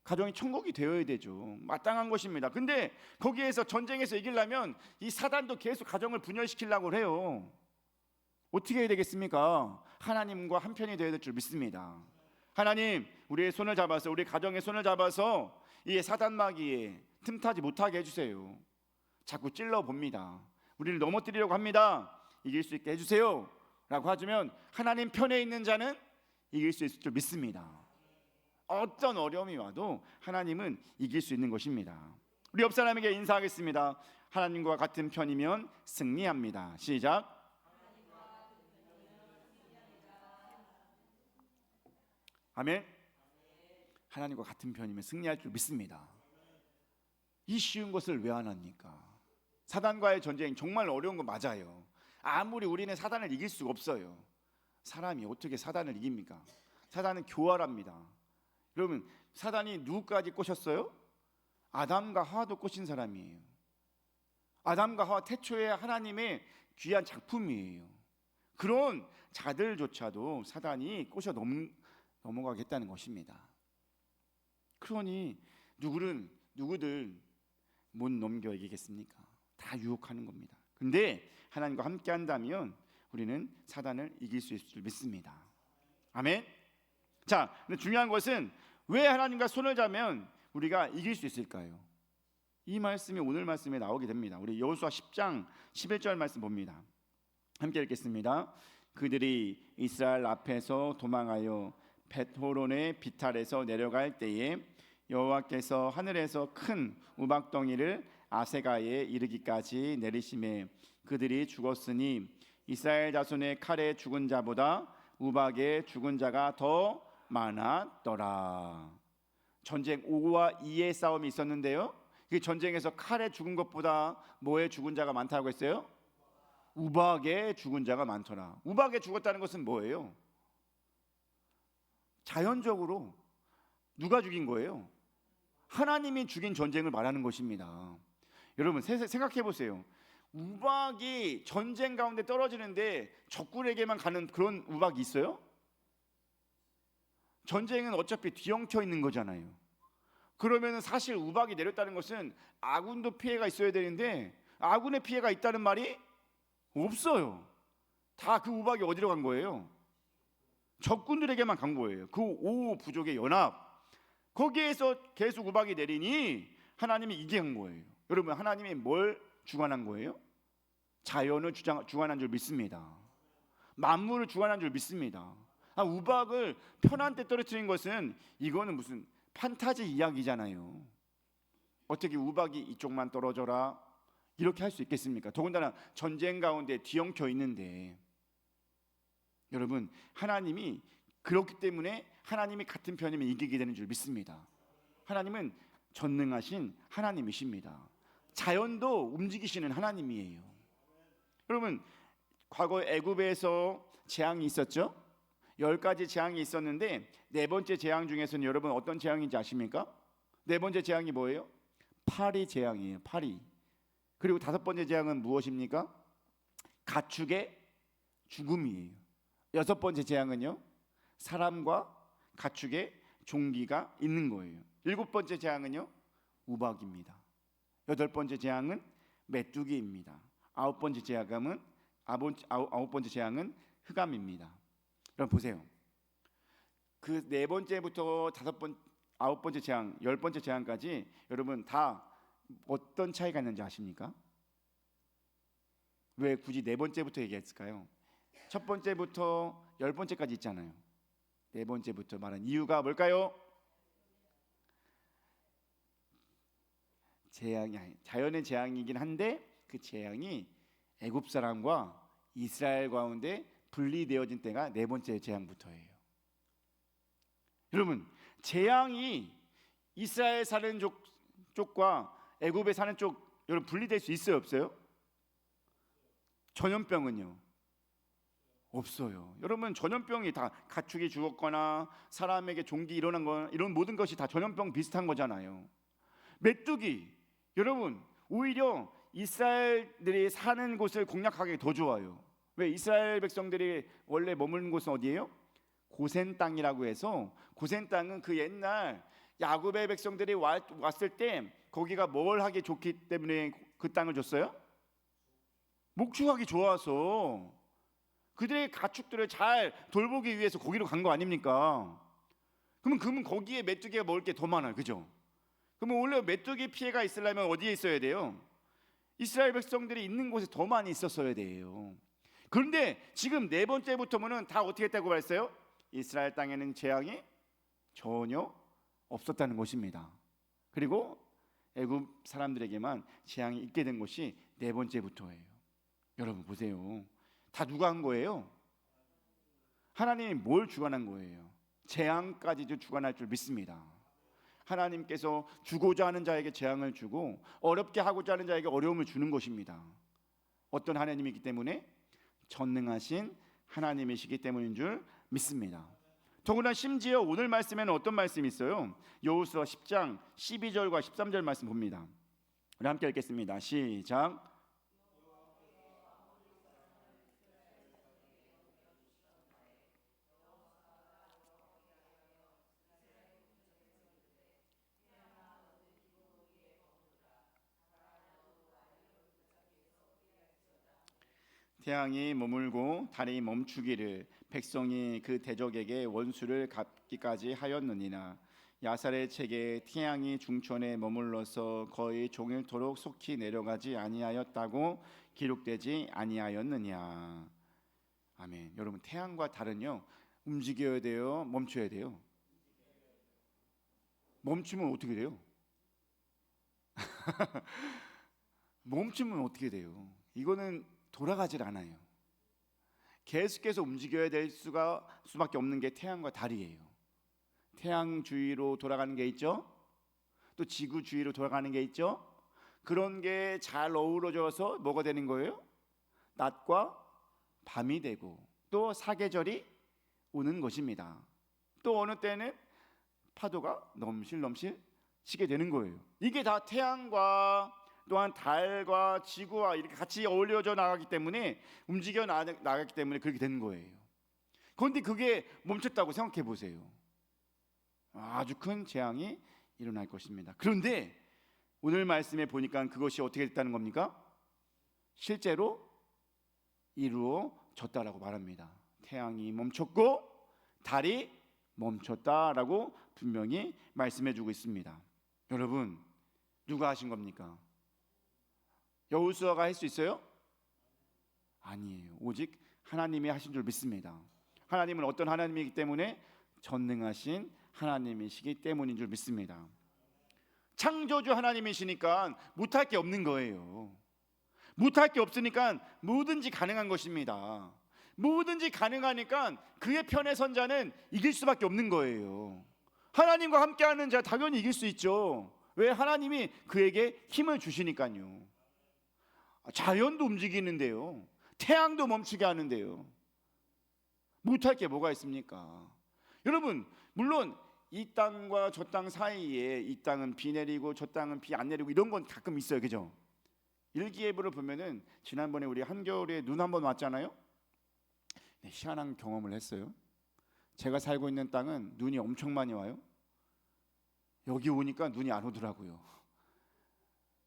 가정이 천국이 되어야 되죠. 마땅한 것입니다. 근데 거기에서 전쟁에서 이기려면 이 사단도 계속 가정을 분열시키려고 해요. 어떻게 해야 되겠습니까? 하나님과 한편이 되어야 될 줄 믿습니다. 하나님, 우리의 손을 잡아서 우리 가정의 손을 잡아서 이 사단마귀에 틈타지 못하게 해주세요. 자꾸 찔러 봅니다. 우리를 넘어뜨리려고 합니다. 이길 수 있게 해주세요 라고 하시면 하나님 편에 있는 자는 이길 수 있을 줄 믿습니다. 어떤 어려움이 와도 하나님은 이길 수 있는 것입니다. 우리 옆 사람에게 인사하겠습니다. 하나님과 같은 편이면 승리합니다. 시작. 아멘. 하나님과 같은 편이면 승리할 줄 믿습니다. 이 쉬운 것을 왜 안 합니까? 사단과의 전쟁 정말 어려운 거 맞아요. 아무리 우리는 사단을 이길 수가 없어요. 사람이 어떻게 사단을 이깁니까? 사단은 교활합니다. 여러분, 사단이 누구까지 꼬셨어요? 아담과 하와도 꼬신 사람이에요. 아담과 하와 태초에 하나님의 귀한 작품이에요. 그런 자들조차도 사단이 꼬셔 넘어가겠다는 것입니다. 그러니 누구들 못 넘겨 이기겠습니까? 다 유혹하는 겁니다. 근데 하나님과 함께 한다면 우리는 사단을 이길 수 있을 줄 믿습니다. 아멘. 자, 근데 중요한 것은 왜 하나님과 손을 잡으면 우리가 이길 수 있을까요? 이 말씀이 오늘 말씀에 나오게 됩니다. 우리 여호수아 10장 11절 말씀 봅니다. 함께 읽겠습니다. 그들이 이스라엘 앞에서 도망하여 벳호론의 비탈에서 내려갈 때에 여호와께서 하늘에서 큰 우박덩이를 아세가에 이르기까지 내리심에 그들이 죽었으니 이스라엘 자손의 칼에 죽은 자보다 우박에 죽은 자가 더 많았더라. 전쟁 5와 2의 싸움이 있었는데요, 그 전쟁에서 칼에 죽은 것보다 뭐에 죽은 자가 많다고 했어요? 우박에 죽은 자가 많더라. 우박에 죽었다는 것은 뭐예요? 자연적으로 누가 죽인 거예요? 하나님이 죽인 전쟁을 말하는 것입니다. 여러분 생각해 보세요. 우박이 전쟁 가운데 떨어지는데 적군에게만 가는 그런 우박이 있어요? 전쟁은 어차피 뒤엉켜 있는 거잖아요. 그러면 사실 우박이 내렸다는 것은 아군도 피해가 있어야 되는데 아군의 피해가 있다는 말이 없어요. 다 그 우박이 어디로 간 거예요? 적군들에게만 간 거예요. 그 5 부족의 연합, 거기에서 계속 우박이 내리니 하나님이 이긴 거예요. 여러분, 하나님이 뭘 주관한 거예요? 자연을 주관한 줄 믿습니다. 만물을 주관한 줄 믿습니다. 우박을 편한 데 떨어뜨린 것은 이거는 무슨 판타지 이야기잖아요. 어떻게 우박이 이쪽만 떨어져라 이렇게 할 수 있겠습니까? 더군다나 전쟁 가운데 뒤엉켜 있는데. 여러분, 하나님이 그렇기 때문에 하나님이 같은 편이면 이기게 되는 줄 믿습니다. 하나님은 전능하신 하나님이십니다. 자연도 움직이시는 하나님이에요. 여러분, 과거 애굽에서 재앙이 있었죠? 10가지 재앙이 있었는데 4번째 재앙 중에서는 여러분 어떤 재앙인지 아십니까? 4번째 재앙이 뭐예요? 파리 재앙이에요. 파리. 그리고 5번째 재앙은 무엇입니까? 가축의 죽음이에요. 6번째 재앙은요, 사람과 가축의 종기가 있는 거예요. 7번째 재앙은요, 우박입니다. 8번째 재앙은 메뚜기입니다. 9번째 재앙은 흑암입니다. 여러분 보세요. 그 4번째부터 9번째 재앙, 10번째 재앙까지 여러분 다 어떤 차이가 있는지 아십니까? 왜 굳이 4번째부터 얘기했을까요? 첫 번째부터 10번째까지 있잖아요. 4번째부터 말한 이유가 뭘까요? 자연의 재앙이긴 한데 그 재앙이 애굽 사람과 이스라엘 가운데 분리되어진 때가 4번째 재앙부터예요. 여러분, 재앙이 이스라엘 사는 쪽과 애굽에 사는 쪽 여러분 분리될 수 있어요, 없어요? 전염병은요? 없어요. 여러분, 전염병이 다 가축이 죽었거나 사람에게 종기 일어난 거, 이런 모든 것이 다 전염병 비슷한 거잖아요. 메뚜기, 여러분 오히려 이스라엘들이 사는 곳을 공략하기 더 좋아요. 왜? 이스라엘 백성들이 원래 머무는 곳은 어디예요? 고센 땅이라고 해서, 고센 땅은 그 옛날 야곱의 백성들이 왔을 때 거기가 뭘 하기 좋기 때문에 그 땅을 줬어요? 목축하기 좋아서 그들의 가축들을 잘 돌보기 위해서 거기로 간 거 아닙니까? 그러면 거기에 메뚜기가 먹을 게 더 많아요, 그죠? 그러면 원래 메뚜기 피해가 있으려면 어디에 있어야 돼요? 이스라엘 백성들이 있는 곳에 더 많이 있었어야 돼요. 그런데 지금 네 번째부터는 다 어떻게 했다고 말했어요? 이스라엘 땅에는 재앙이 전혀 없었다는 것입니다. 그리고 애굽 사람들에게만 재앙이 있게 된 것이 네 번째부터예요. 여러분 보세요. 다 누가 한 거예요? 하나님이 뭘 주관한 거예요? 재앙까지도 주관할 줄 믿습니다. 하나님께서 주고자 하는 자에게 재앙을 주고 어렵게 하고자 하는 자에게 어려움을 주는 것입니다. 어떤 하나님이기 때문에? 전능하신 하나님이시기 때문인 줄 믿습니다. 더구나 심지어 오늘 말씀에는 어떤 말씀이 있어요? 여호수아 10장 12절과 13절 말씀 봅니다. 우리 함께 읽겠습니다. 시작. 태양이 머물고 달이 멈추기를 백성이 그 대적에게 원수를 갚기까지 하였느니라. 야살의 책에 태양이 중천에 머물러서 거의 종일토록 속히 내려가지 아니하였다고 기록되지 아니하였느냐. 아멘. 여러분 태양과 달은요 움직여야 돼요, 멈춰야 돼요? 멈추면 어떻게 돼요? 멈추면 어떻게 돼요? 이거는 돌아가질 않아요. 계속해서 움직여야 될 수밖에 없는 게 태양과 달이에요. 태양 주위로 돌아가는 게 있죠. 또 지구 주위로 돌아가는 게 있죠. 그런 게 잘 어우러져서 뭐가 되는 거예요? 낮과 밤이 되고 또 사계절이 오는 것입니다. 또 어느 때는 파도가 넘실넘실 치게 되는 거예요. 이게 다 태양과 또한 달과 지구와 이렇게 같이 어울려져 나가기 때문에 움직여 나가기 때문에 그렇게 되는 거예요. 그런데 그게 멈췄다고 생각해 보세요. 아주 큰 재앙이 일어날 것입니다. 그런데 오늘 말씀에 보니까 그것이 어떻게 됐다는 겁니까? 실제로 이루어졌다라고 말합니다. 태양이 멈췄고 달이 멈췄다라고 분명히 말씀해 주고 있습니다. 여러분 누가 하신 겁니까? 여호수아가 할 수 있어요? 아니에요. 오직 하나님이 하신 줄 믿습니다. 하나님은 어떤 하나님이기 때문에? 전능하신 하나님이시기 때문인 줄 믿습니다. 창조주 하나님이시니까 못할 게 없는 거예요. 못할 게 없으니까 뭐든지 가능한 것입니다. 뭐든지 가능하니까 그의 편에 선 자는 이길 수밖에 없는 거예요. 하나님과 함께하는 자 당연히 이길 수 있죠. 왜? 하나님이 그에게 힘을 주시니까요. 자연도 움직이는데요, 태양도 멈추게 하는데요, 못할 게 뭐가 있습니까? 여러분 물론 이 땅과 저 땅 사이에 이 땅은 비 내리고 저 땅은 비 안 내리고 이런 건 가끔 있어요, 그죠? 일기예보를 보면은 지난번에 우리 한겨울에 눈 한번 왔잖아요. 네, 희한한 경험을 했어요. 제가 살고 있는 땅은 눈이 엄청 많이 와요. 여기 오니까 눈이 안 오더라고요.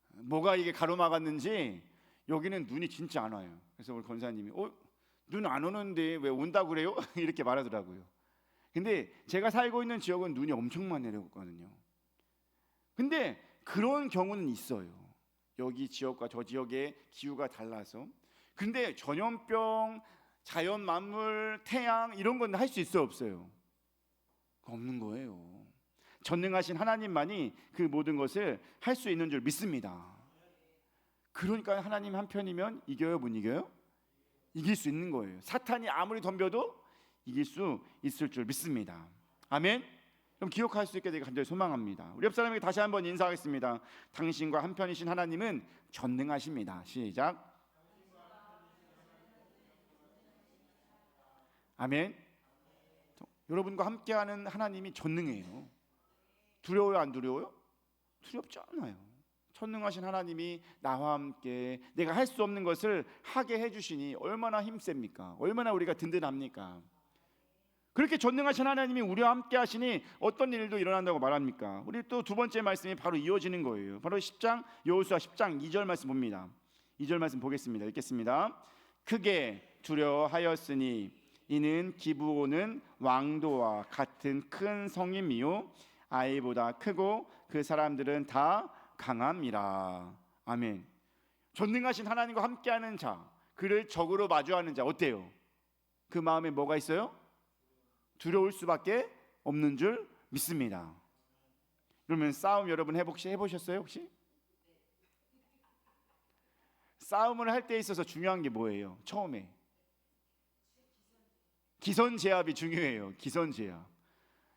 뭐가 이게 가로막았는지 여기는 눈이 진짜 안 와요. 그래서 우리 권사님이 눈 안 오는데 왜 온다고 그래요? 이렇게 말하더라고요. 근데 제가 살고 있는 지역은 눈이 엄청 많이 내려오거든요. 근데 그런 경우는 있어요. 여기 지역과 저 지역의 기후가 달라서. 근데 전염병, 자연 만물, 태양 이런 건 할 수 있어요, 없어요? 없는 거예요. 전능하신 하나님만이 그 모든 것을 할 수 있는 줄 믿습니다. 그러니까 하나님 한편이면 이겨요, 못 이겨요? 이길 수 있는 거예요. 사탄이 아무리 덤벼도 이길 수 있을 줄 믿습니다. 아멘. 그럼 기억할 수 있게 되길 간절히 소망합니다. 우리 옆 사람에게 다시 한번 인사하겠습니다. 당신과 한편이신 하나님은 전능하십니다. 시작. 아멘. 여러분과 함께하는 하나님이 전능해요. 두려워요, 안 두려워요? 두렵지 않아요. 전능하신 하나님이 나와 함께 내가 할 수 없는 것을 하게 해주시니 얼마나 힘셉니까? 얼마나 우리가 든든합니까? 그렇게 전능하신 하나님이 우리와 함께 하시니 어떤 일도 일어난다고 말합니까? 우리 또 두 번째 말씀이 바로 이어지는 거예요. 바로 10장 여호수아 10장 2절 말씀 봅니다. 2절 말씀 보겠습니다. 읽겠습니다. 크게 두려워하였으니 이는 기브온은 왕도와 같은 큰 성임이요 아이보다 크고 그 사람들은 다 강함이라. 아멘. 전능하신 하나님과 함께하는 자, 그를 적으로 마주하는 자 어때요? 그 마음에 뭐가 있어요? 두려울 수밖에 없는 줄 믿습니다. 그러면 싸움 여러분 해보셨어요 혹시? 싸움을 할 때 있어서 중요한 게 뭐예요? 처음에 기선제압이 중요해요. 기선제압.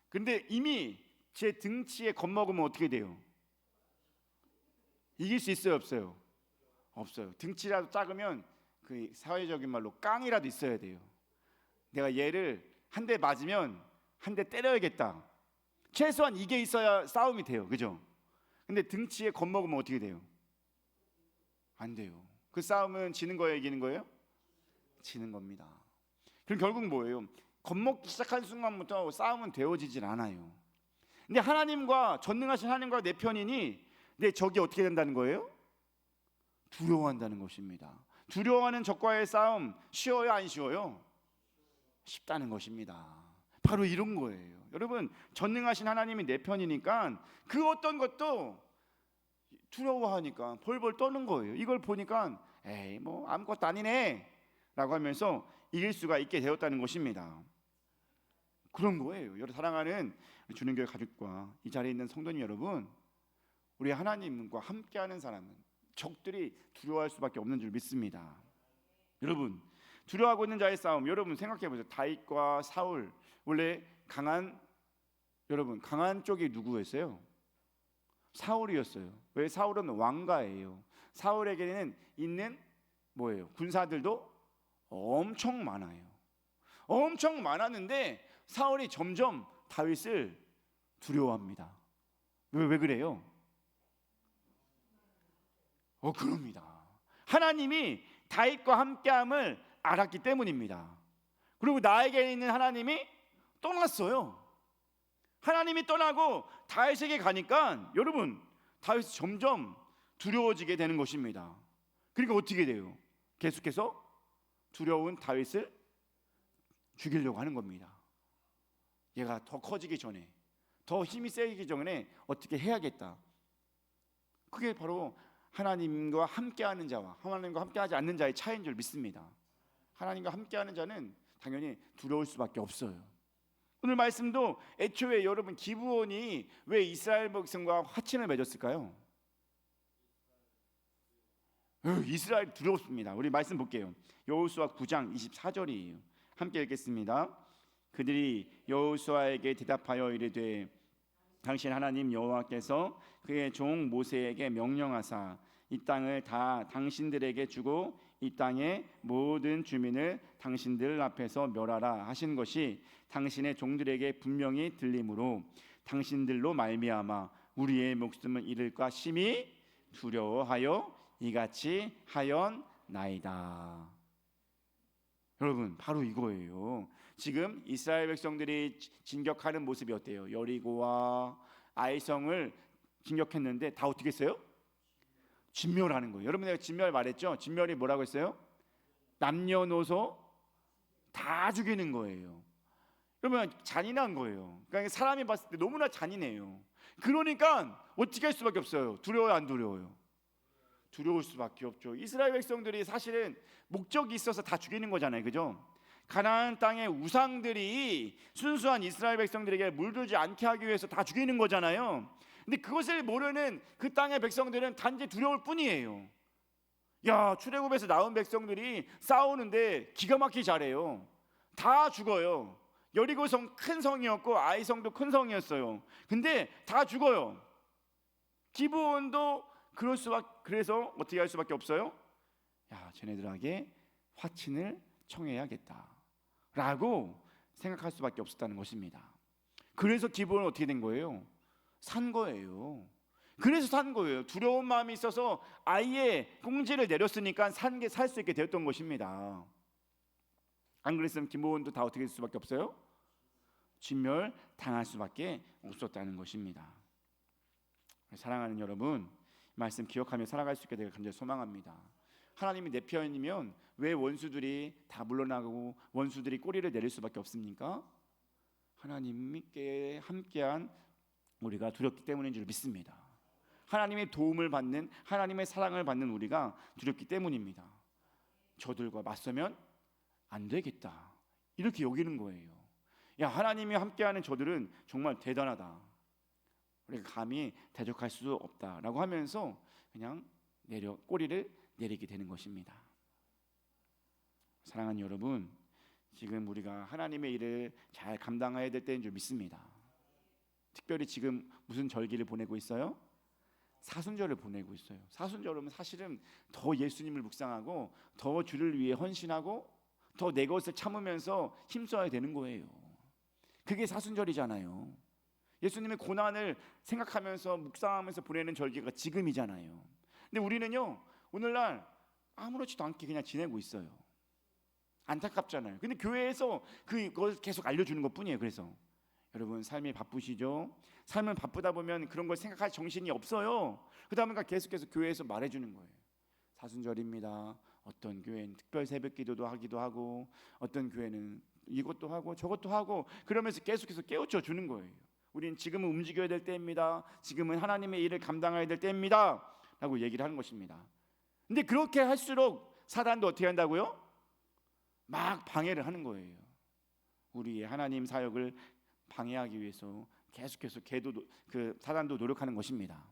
근데 이미 제 등치에 겁먹으면 어떻게 돼요? 이길 수 있어요 없어요? 없어요. 등치라도 작으면 그 사회적인 말로 깡이라도 있어야 돼요. 내가 얘를 한 대 맞으면 한 대 때려야겠다. 최소한 이게 있어야 싸움이 돼요. 그죠? 근데 등치에 겁먹으면 어떻게 돼요? 안 돼요. 그 싸움은 지는 거예요 이기는 거예요? 지는 겁니다. 그럼 결국 뭐예요? 겁먹기 시작한 순간부터 싸움은 되어지질 않아요. 근데 하나님과 전능하신 하나님과 내 편이니 내 적이 어떻게 된다는 거예요? 두려워한다는 것입니다. 두려워하는 적과의 싸움 쉬워요 안 쉬워요? 쉽다는 것입니다. 바로 이런 거예요. 여러분 전능하신 하나님이 내 편이니까 그 어떤 것도 두려워하니까 벌벌 떠는 거예요. 이걸 보니까 에이 뭐 아무것도 아니네 라고 하면서 이길 수가 있게 되었다는 것입니다. 그런 거예요. 여러분 사랑하는 주님교회 가족과 이 자리에 있는 성도님 여러분, 우리 하나님과 함께하는 사람은 적들이 두려워할 수밖에 없는 줄 믿습니다. 여러분 두려워하고 있는 자의 싸움, 여러분 생각해 보세요. 다윗과 사울, 원래 강한 쪽이 누구였어요? 사울이었어요. 왜? 사울은 왕가예요. 사울에게는 있는 뭐예요? 군사들도 엄청 많아요. 엄청 많았는데 사울이 점점 다윗을 두려워합니다. 왜 그래요? 그럽니다. 하나님이 다윗과 함께함을 알았기 때문입니다. 그리고 나에게 있는 하나님이 떠났어요. 하나님이 떠나고 다윗에게 가니까 여러분 다윗이 점점 두려워지게 되는 것입니다. 그러니까 어떻게 돼요? 계속해서 두려운 다윗을 죽이려고 하는 겁니다. 얘가 더 커지기 전에, 더 힘이 세지기 전에 어떻게 해야겠다. 그게 바로 하나님과 함께하는 자와 하나님과 함께하지 않는 자의 차이인 줄 믿습니다. 하나님과 함께하는 자는 당연히 두려울 수밖에 없어요. 오늘 말씀도 애초에 여러분 기브온이 왜 이스라엘 백성과 화친을 맺었을까요? 이스라엘 두렵습니다. 우리 말씀 볼게요. 여호수아 9장 24절이에요. 함께 읽겠습니다. 그들이 여호수아에게 대답하여 이르되 당신 하나님 여호와께서 그의 종 모세에게 명령하사 이 땅을 다 당신들에게 주고 이 땅의 모든 주민을 당신들 앞에서 멸하라 하신 것이 당신의 종들에게 분명히 들리므로 당신들로 말미암아 우리의 목숨을 잃을까 심히 두려워하여 이같이 하였나이다. 여러분 바로 이거예요. 지금 이스라엘 백성들이 진격하는 모습이 어때요? 여리고와 아이성을 진격했는데 다 어떻게 했어요? 진멸하는 거예요. 여러분 내가 진멸 말했죠? 진멸이 뭐라고 했어요? 남녀노소 다 죽이는 거예요. 그러면 잔인한 거예요. 그러니까 사람이 봤을 때 너무나 잔인해요. 그러니까 어떻게 할 수밖에 없어요? 두려워요 안 두려워요? 두려울 수밖에 없죠. 이스라엘 백성들이 사실은 목적이 있어서 다 죽이는 거잖아요. 그죠? 가나안 땅의 우상들이 순수한 이스라엘 백성들에게 물들지 않게 하기 위해서 다 죽이는 거잖아요. 근데 그것을 모르는 그 땅의 백성들은 단지 두려울 뿐이에요. 야, 출애굽에서 나온 백성들이 싸우는데 기가 막히게 잘해요. 다 죽어요. 여리고성 큰 성이었고 아이성도 큰 성이었어요. 근데 다 죽어요. 기브온도 그래서 어떻게 할 수밖에 없어요? 야, 쟤네들에게 화친을 청해야겠다라고 생각할 수밖에 없었다는 것입니다. 그래서 기브온은 어떻게 된 거예요? 산 거예요. 그래서 산 거예요. 두려운 마음이 있어서 아예 꽁지를 내렸으니까 살 수 있게 되었던 것입니다. 안 그랬으면 기브온도 다 어떻게 될 수밖에 없어요? 진멸 당할 수밖에 없었다는 것입니다. 사랑하는 여러분, 말씀 기억하며 살아갈 수 있게 되길 간절히 소망합니다. 하나님이 내 편이면 왜 원수들이 다 물러나고 원수들이 꼬리를 내릴 수밖에 없습니까? 하나님께 함께한 우리가 두렵기 때문인 줄 믿습니다. 하나님의 도움을 받는, 하나님의 사랑을 받는 우리가 두렵기 때문입니다. 저들과 맞서면 안 되겠다, 이렇게 여기는 거예요. 야, 하나님이 함께하는 저들은 정말 대단하다, 우리가 감히 대적할 수 없다라고 하면서 그냥 꼬리를 내리게 되는 것입니다. 사랑하는 여러분, 지금 우리가 하나님의 일을 잘 감당해야 될 때인 줄 믿습니다. 특별히 지금 무슨 절기를 보내고 있어요? 사순절을 보내고 있어요. 사순절은 사실은 더 예수님을 묵상하고 더 주를 위해 헌신하고 더 내 것을 참으면서 힘써야 되는 거예요. 그게 사순절이잖아요. 예수님의 고난을 생각하면서 묵상하면서 보내는 절기가 지금이잖아요. 근데 우리는요, 오늘날 아무렇지도 않게 그냥 지내고 있어요. 안타깝잖아요. 근데 교회에서 그걸 계속 알려주는 것뿐이에요. 그래서 여러분, 삶이 바쁘시죠? 삶을 바쁘다 보면 그런 걸 생각할 정신이 없어요. 그러다 보니까 계속해서 교회에서 말해주는 거예요. 사순절입니다. 어떤 교회는 특별 새벽 기도도 하기도 하고, 어떤 교회는 이것도 하고 저것도 하고, 그러면서 계속해서 깨우쳐 주는 거예요. 우리는 지금은 움직여야 될 때입니다. 지금은 하나님의 일을 감당해야 될 때입니다 라고 얘기를 하는 것입니다. 근데 그렇게 할수록 사단도 어떻게 한다고요? 막 방해를 하는 거예요. 우리의 하나님 사역을 방해하기 위해서 계속해서 사단도 노력하는 것입니다.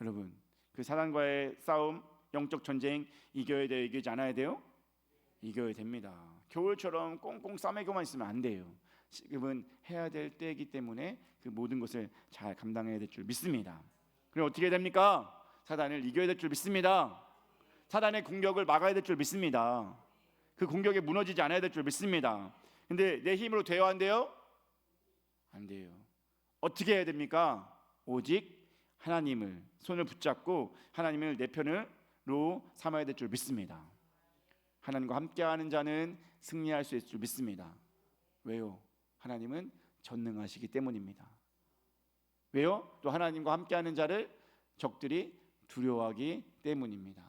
여러분, 그 사단과의 싸움, 영적 전쟁 이겨야 돼요? 이기지 않아야 돼요? 이겨야 됩니다. 겨울처럼 꽁꽁 싸매고만 있으면 안 돼요. 지금은 해야 될 때이기 때문에 그 모든 것을 잘 감당해야 될 줄 믿습니다. 그럼 어떻게 됩니까? 사단을 이겨야 될 줄 믿습니다. 사단의 공격을 막아야 될 줄 믿습니다. 그 공격에 무너지지 않아야 될 줄 믿습니다. 근데 내 힘으로 돼요, 안 돼요? 안 돼요. 어떻게 해야 됩니까? 오직 하나님을 손을 붙잡고 하나님을 내 편으로 삼아야 될 줄 믿습니다. 하나님과 함께하는 자는 승리할 수 있을 줄 믿습니다. 왜요? 하나님은 전능하시기 때문입니다. 왜요? 또 하나님과 함께하는 자를 적들이 두려워하기 때문입니다.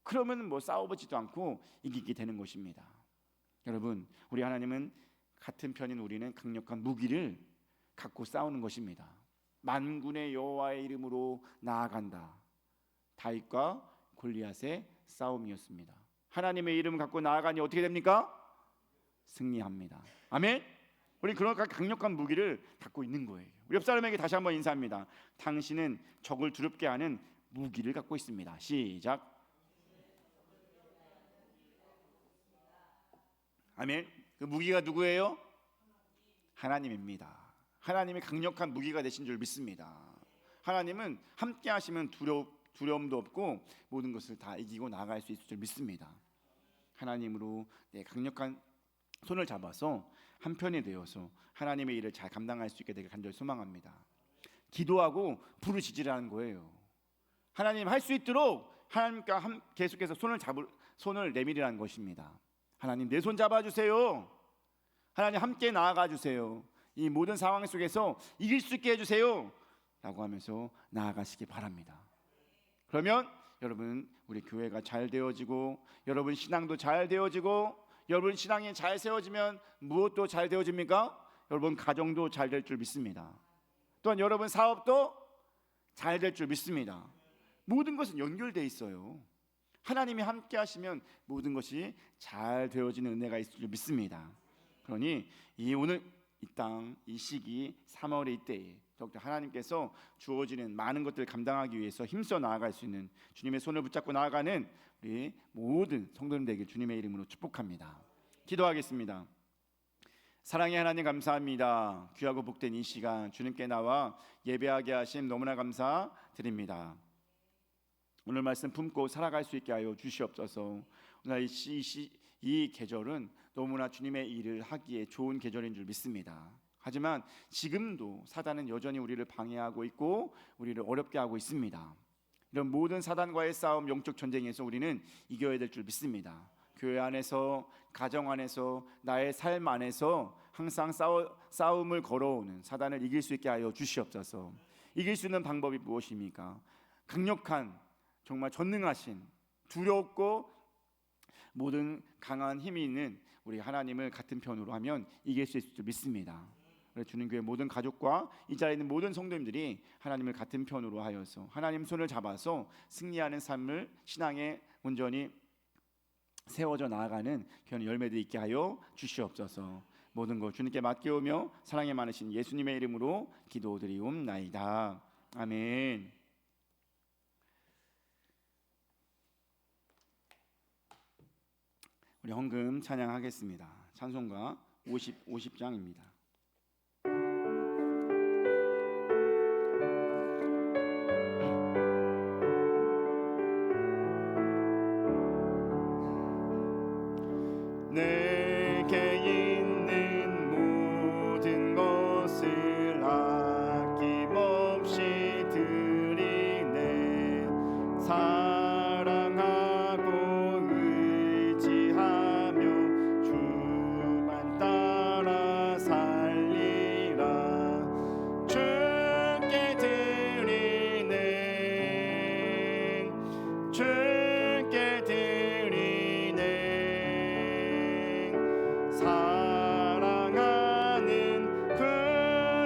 그러면 뭐 싸워보지도 않고 이기게 되는 것입니다. 여러분, 우리 하나님은 같은 편인 우리는 강력한 무기를 갖고 싸우는 것입니다. 만군의 여호와의 이름으로 나아간다. 다윗과 골리앗의 싸움이었습니다. 하나님의 이름을 갖고 나아가니 어떻게 됩니까? 승리합니다. 아멘. 우리 그런 강력한 무기를 갖고 있는 거예요. 우리 옆 사람에게 다시 한번 인사합니다. 당신은 적을 두렵게 하는 무기를 갖고 있습니다. 시작. 아멘. 그 무기가 누구예요? 하나님입니다. 하나님이 강력한 무기가 되신 줄 믿습니다. 하나님은 함께 하시면 두려움도 없고 모든 것을 다 이기고 나아갈 수 있을 줄 믿습니다. 하나님으로 내 강력한 손을 잡아서 한편이 되어서 하나님의 일을 잘 감당할 수 있게 되길 간절히 소망합니다. 기도하고 부르짖으라는 거예요. 하나님 할 수 있도록 하나님과 계속해서 손을 내밀으라는 것입니다. 하나님 내 손 잡아주세요. 하나님 함께 나아가 주세요. 이 모든 상황 속에서 이길 수 있게 해주세요 라고 하면서 나아가시기 바랍니다. 그러면 여러분, 우리 교회가 잘 되어지고 여러분 신앙도 잘 되어지고 여러분 신앙이 잘 세워지면 무엇도 잘 되어집니까? 여러분 가정도 잘 될 줄 믿습니다. 또한 여러분 사업도 잘 될 줄 믿습니다. 모든 것은 연결되어 있어요. 하나님이 함께 하시면 모든 것이 잘 되어지는 은혜가 있을 줄 믿습니다. 그러니 오늘 이 땅, 이 시기 3월의 이때에 더욱더 하나님께서 주어지는 많은 것들을 감당하기 위해서 힘써 나아갈 수 있는 주님의 손을 붙잡고 나아가는 우리 모든 성도님 되길 주님의 이름으로 축복합니다. 기도하겠습니다. 사랑의 하나님 감사합니다. 귀하고 복된 이 시간 주님께 나와 예배하게 하심 너무나 감사드립니다. 오늘 말씀 품고 살아갈 수 있게 하여 주시옵소서. 오늘 이 계절은 너무나 주님의 일을 하기에 좋은 계절인 줄 믿습니다. 하지만 지금도 사단은 여전히 우리를 방해하고 있고 우리를 어렵게 하고 있습니다. 이런 모든 사단과의 싸움, 영적 전쟁에서 우리는 이겨야 될 줄 믿습니다. 교회 안에서, 가정 안에서, 나의 삶 안에서 항상 싸움을 걸어오는 사단을 이길 수 있게 하여 주시옵소서. 이길 수 있는 방법이 무엇입니까? 강력한, 정말 전능하신, 두렵고 모든 강한 힘이 있는 우리 하나님을 같은 편으로 하면 이길 수 있을 줄 믿습니다. 주는 교회 모든 가족과 이 자리에 있는 모든 성도님들이 하나님을 같은 편으로 하여서 하나님 손을 잡아서 승리하는 삶을 신앙에 온전히 세워져 나아가는 그런 열매들 있게 하여 주시옵소서. 모든 것 주님께 맡겨오며 사랑이 많으신 예수님의 이름으로 기도드리옵나이다. 아멘. 우리 헌금 찬양하겠습니다. 찬송가 50장입니다. 내게 있는 모든 것을 아낌없이 드리네. 사랑하고 의지하며 주만 따라 살리라. 주께 드리네. 주께 드리네. 사랑하는 그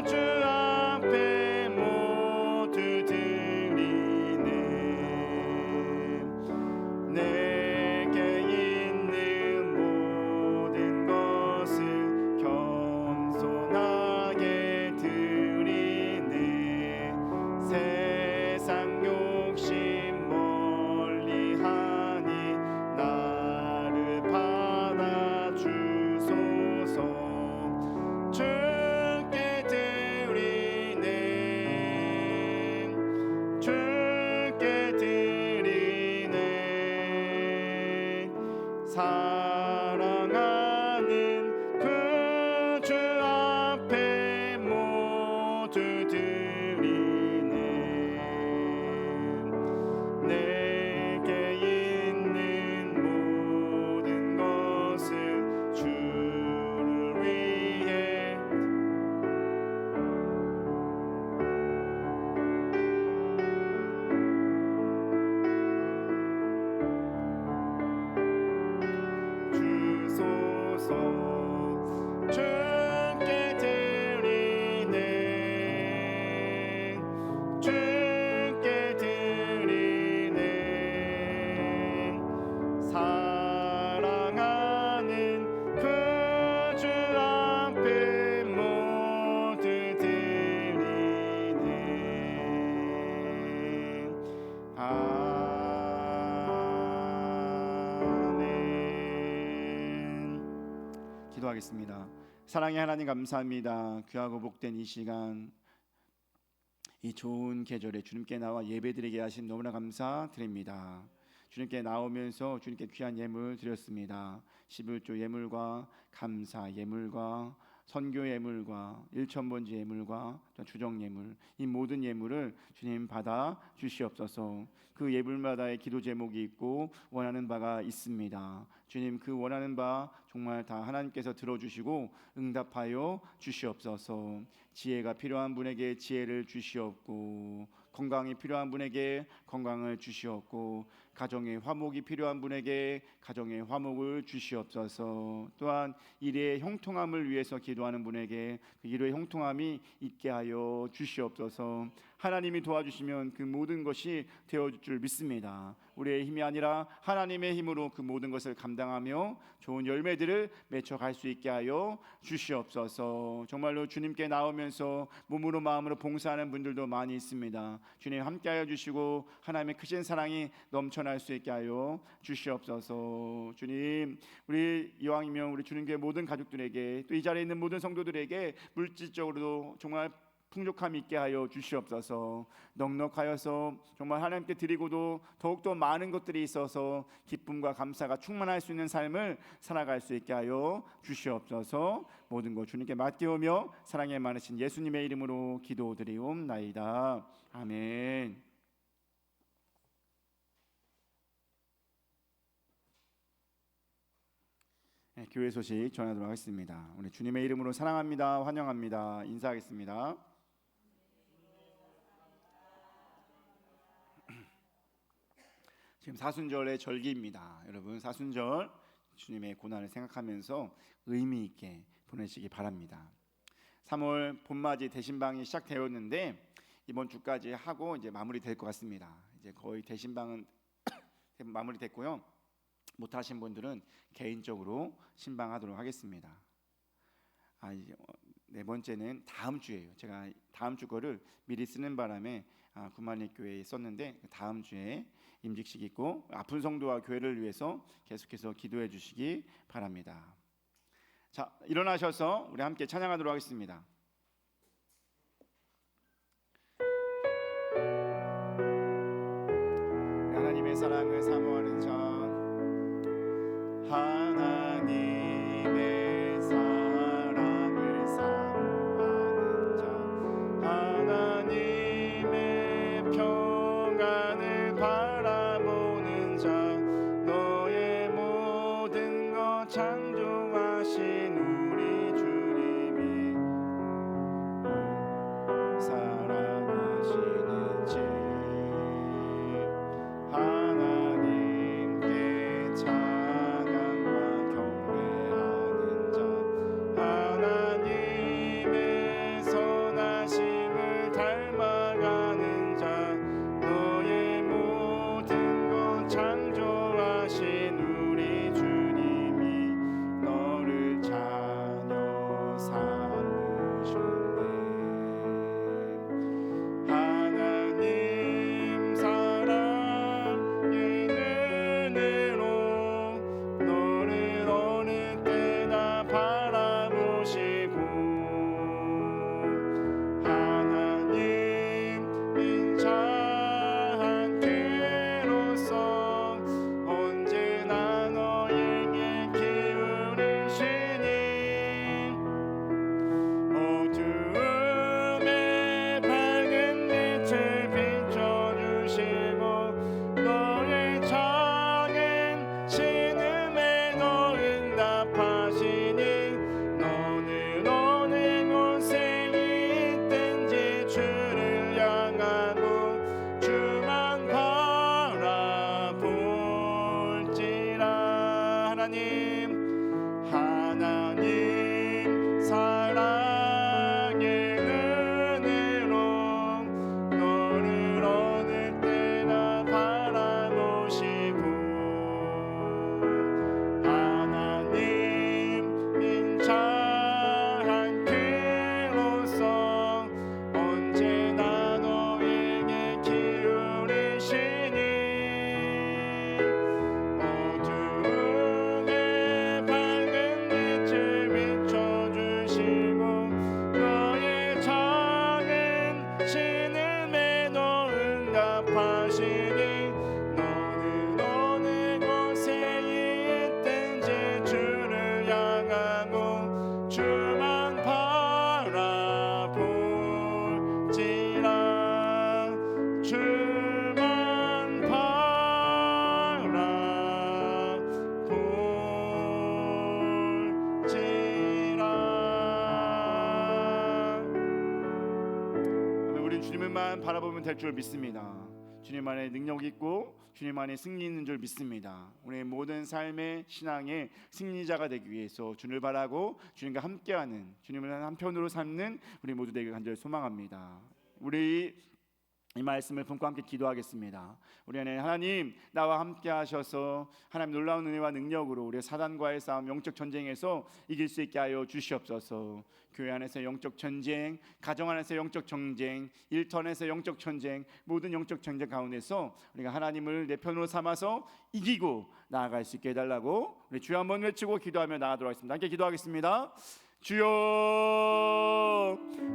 주 앞에 모두 드리네. 내게 있는 모든 것을 겸손하게 드리네. 세상 욕심 멀리하니 나를 받아주소서. 주께 드리네. 주께 드리네. 사랑하는 그 주 앞에 모두 드리네. 내게 있는 모든 것을 주를 위해 주소서. 주께 드리네. 주께 드리네. 사랑하는 그 주 앞에 모두 드리네. 아멘. 기도하겠습니다. 사랑의 하나님 감사합니다. 귀하고 복된 이 시간, 이 좋은 계절에 주님께 나와 예배드리게 하신 너무나 감사드립니다. 주님께 나오면서 주님께 귀한 예물 드렸습니다. 11조 예물과 감사 예물과 선교 예물과 일천번지 예물과 주정 예물, 이 모든 예물을 주님 받아 주시옵소서. 그 예물마다의 기도 제목이 있고 원하는 바가 있습니다. 주님, 그 원하는 바 정말 다 하나님께서 들어주시고 응답하여 주시옵소서. 지혜가 필요한 분에게 지혜를 주시옵고, 건강이 필요한 분에게 건강을 주시옵고, 가정의 화목이 필요한 분에게 가정의 화목을 주시옵소서. 또한 일의 형통함을 위해서 기도하는 분에게 그 일의 형통함이 있게 하여 주시옵소서. 하나님이 도와주시면 그 모든 것이 되어질 줄 믿습니다. 우리의 힘이 아니라 하나님의 힘으로 그 모든 것을 감당하며 좋은 열매들을 맺어갈 수 있게 하여 주시옵소서. 정말로 주님께 나오면서 몸으로 마음으로 봉사하는 분들도 많이 있습니다. 주님 함께하여 주시고 하나님의 크신 사랑이 넘쳐날 수 있게 하여 주시옵소서. 주님, 우리 이왕이면 우리 주님께 모든 가족들에게, 또 이 자리에 있는 모든 성도들에게 물질적으로도 정말 풍족함 있게 하여 주시옵소서. 넉넉하여서 정말 하나님께 드리고도 더욱더 많은 것들이 있어서 기쁨과 감사가 충만할 수 있는 삶을 살아갈 수 있게 하여 주시옵소서. 모든 것 주님께 맡기오며 사랑에 많으신 예수님의 이름으로 기도드리옵나이다. 아멘. 네, 교회 소식 전하도록 하겠습니다. 우리 주님의 이름으로 사랑합니다. 환영합니다. 인사하겠습니다. 지금 사순절의 절기입니다. 여러분, 사순절 주님의 고난을 생각하면서 의미 있게 보내시기 바랍니다. 3월 봄맞이 대신방이 시작되었는데 이번 주까지 하고 이제 마무리될 것 같습니다. 이제 거의 대신방은 마무리됐고요. 못하신 분들은 개인적으로 신방하도록 하겠습니다. 이제 네 번째는 다음 주예요. 제가 다음 주 거를 미리 쓰는 바람에 구만리 교회에 썼는데 다음 주에 임직식 있고 아픈 성도와 교회를 위해서 계속해서 기도해 주시기 바랍니다. 자, 일어나셔서 우리 함께 찬양하도록 하겠습니다. 하나님의 사랑을 사모하는 자, 하나님의 사랑을 사모하는 자, 하나님의 평안을 바라보는 자, 너의 모든 것 창조하신 우리 주님이 사랑하시는지 하나님께 찬양과 경배하는 자, 하나님의 선하심을 닮아가는 자, 너의 모든 것 창조하신 우리 주님이 너를 자녀 삼으셨네. 하나님 사랑의 은혜로 너를 어느 때나 바라보시고 하나님 인자한 괴로서 언제나 너에게 기울이시니 어두움에 밝은 빛을 비춰주시고 너의 작은 신음에도 응답하시니 너는 어느 곳에 있든지 주를 향하고 주만 바라볼지라. 하나님 사랑의 은혜로 너를 어느 때나 바라보시고 하나님 인자한 귀로서 언제나 너에게 기울이시니 어두움에 밝은 빛을 비춰주시고 너의 작은 신음에도 응답하시니 너는 어느 곳에 있든지 주를 향하고 주만 바라볼지라. 주만 바라볼지라. 우리는 주님만 바라보면 될 줄 믿습니다. 주님 안에 능력 있고 주님 안에 승리 있는 줄 믿습니다. 우리의 모든 삶의 신앙의 승리자가 되기 위해서 주님을 바라고 주님과 함께하는, 주님을 한편으로 삼는 우리 모두 되길 간절히 소망합니다. 우리 이 말씀을 품고 함께 기도하겠습니다. 우리 안에 하나님 나와 함께 하셔서 하나님 놀라운 은혜와 능력으로 우리 사단과의 싸움, 영적 전쟁에서 이길 수 있게 하여 주시옵소서. 교회 안에서 영적 전쟁, 가정 안에서 영적 전쟁, 일터에서 영적 전쟁, 모든 영적 전쟁 가운데서 우리가 하나님을 내 편으로 삼아서 이기고 나아갈 수 있게 해달라고 우리 주여 한번 외치고 기도하며 나아가도록 하겠습니다. 함께 기도하겠습니다. 주여,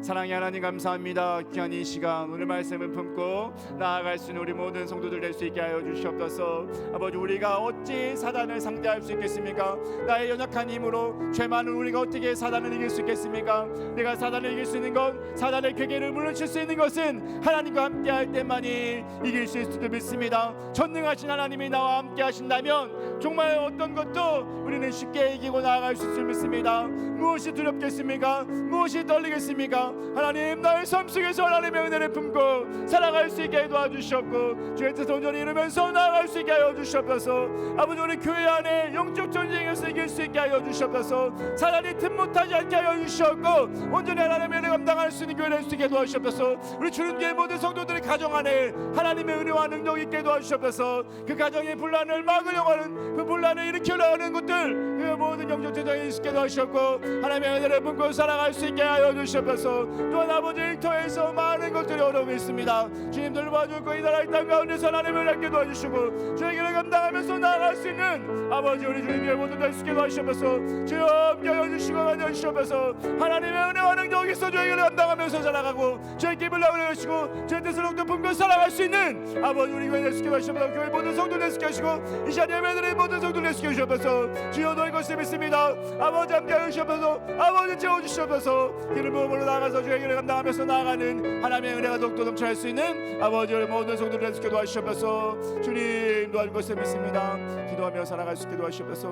사랑의 하나님 감사합니다. 귀한 이 시간 오늘 말씀을 품고 나아갈 수 있는 우리 모든 성도들 될 수 있게 하여 주시옵소서. 아버지, 우리가 어찌 사단을 상대할 수 있겠습니까? 나의 연약한 힘으로 죄 많은 우리가 어떻게 사단을 이길 수 있겠습니까? 내가 사단을 이길 수 있는 건, 사단의 괴계를 물리칠 수 있는 것은 하나님과 함께 할 때만이 이길 수 있을 줄 믿습니다. 전능하신 하나님이 나와 함께 하신다면 정말 어떤 것도 우리는 쉽게 이기고 나아갈 수 있을 줄 믿습니다. 무엇이 두렵겠습니까? 무엇이 떨리겠습니까? 하나님, 나의 삶 속에서 하나님의 은혜를 품고 살아갈 수 있게 도와주시옵고 주의 뜻 온전히 이루면서 나아갈 수 있게 하여 주시옵소서. 아버지, 우리 교회 안에 영적 전쟁에서 이길 수 있게 하여 주시옵소서. 사단이 틈 못하지 않게 하여 주시옵고 온전히 하나님의 은혜 감당할 수 있는 교회 될 수 있게 도와주시옵소서. 우리 주님교회 모든 성도들의 가정 안에 하나님의 은혜와 능력 있게 도와주시옵소서. 그 가정의 분란을 막으려고 하는 그 분란을 일으켜 나오는 것들 그 모든 영적 전쟁이 있게 하셨고 하나님의 은혜를 품고 살아갈 수 있게 하여 주시옵소서. 또한 아버지 일터에서 많은 것들이 어려움이 있습니다. 주님들 도와주고 이 나라 이 땅 가운데서 하나님을 함께 도와주시고 저희 길을 감당하면서 나아갈 수 있는 아버지 우리 주님의 모든 날 수 있게 도와주시옵소서. 주여 함께 하여 주시고 하여 주시옵소서. 하나님의 은혜와 능력이 있어 저희 길을 감당하면서 살아가고 저희 기쁨을 나오게 하시고 저희 뜻을 옥도 품고 살아갈 수 있는 아버지 우리 교회 내수게 하시옵소서. 교회 모든 성도 내수게 하시고 이 시간 예배드리는 모든 성도 내수게 하시옵소서. 주여 너희 것을 믿습니다. 아버지 함께 하여 주시옵소서. 아버지 채워주시옵소서. 길을 부음으로 나아가서 저희 길을 감당하면서 나아가는 하나님의 은혜가 더욱더 넘쳐날 수 있는 아버지 우리 모든 성도 내수게 도와주시옵소서. 주님 도와줄 것을 믿습니다. 기도하며 살아갈 수 있게 도와주시옵소서.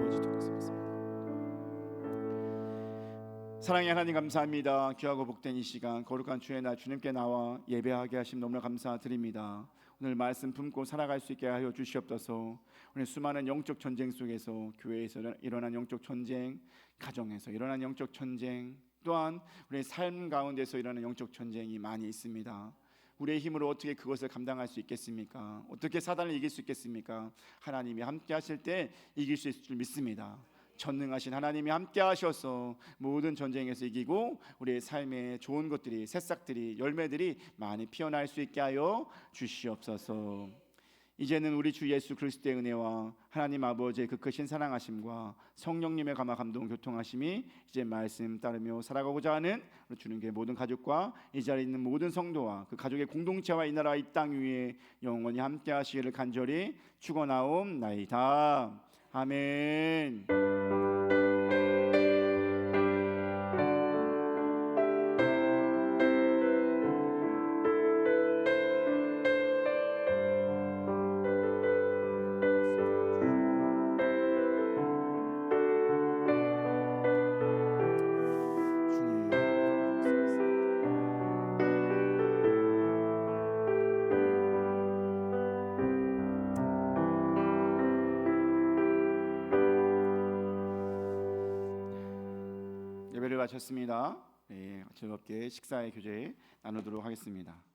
아버지 돕겠습니다. 사랑의 하나님 감사합니다. 귀하고 복된 이 시간 거룩한 주의 날 주님께 나와 예배하게 하심 너무나 감사드립니다. 오늘 말씀 품고 살아갈 수 있게 하여 주시옵소서. 오늘 수많은 영적 전쟁 속에서 교회에서 일어난 영적 전쟁, 가정에서 일어난 영적 전쟁, 또한 우리의 삶 가운데서 일어나는 영적 전쟁이 많이 있습니다. 우리의 힘으로 어떻게 그것을 감당할 수 있겠습니까? 어떻게 사단을 이길 수 있겠습니까? 하나님이 함께 하실 때 이길 수 있을 줄 믿습니다. 전능하신 하나님이 함께 하셔서 모든 전쟁에서 이기고 우리의 삶에 좋은 것들이, 새싹들이, 열매들이 많이 피어날 수 있게 하여 주시옵소서. 이제는 우리 주 예수 그리스도의 은혜와 하나님 아버지의 그 크신 사랑하심과 성령님의 감화 감동 교통하심이 이제 말씀 따르며 살아가고자 하는 우리 주님의 모든 가족과 이 자리에 있는 모든 성도와 그 가족의 공동체와 이 나라 이 땅 위에 영원히 함께 하시기를 간절히 축원하옵나이다. 아멘. 예배를 마쳤습니다. 즐겁게 식사의 교제 나누도록 하겠습니다.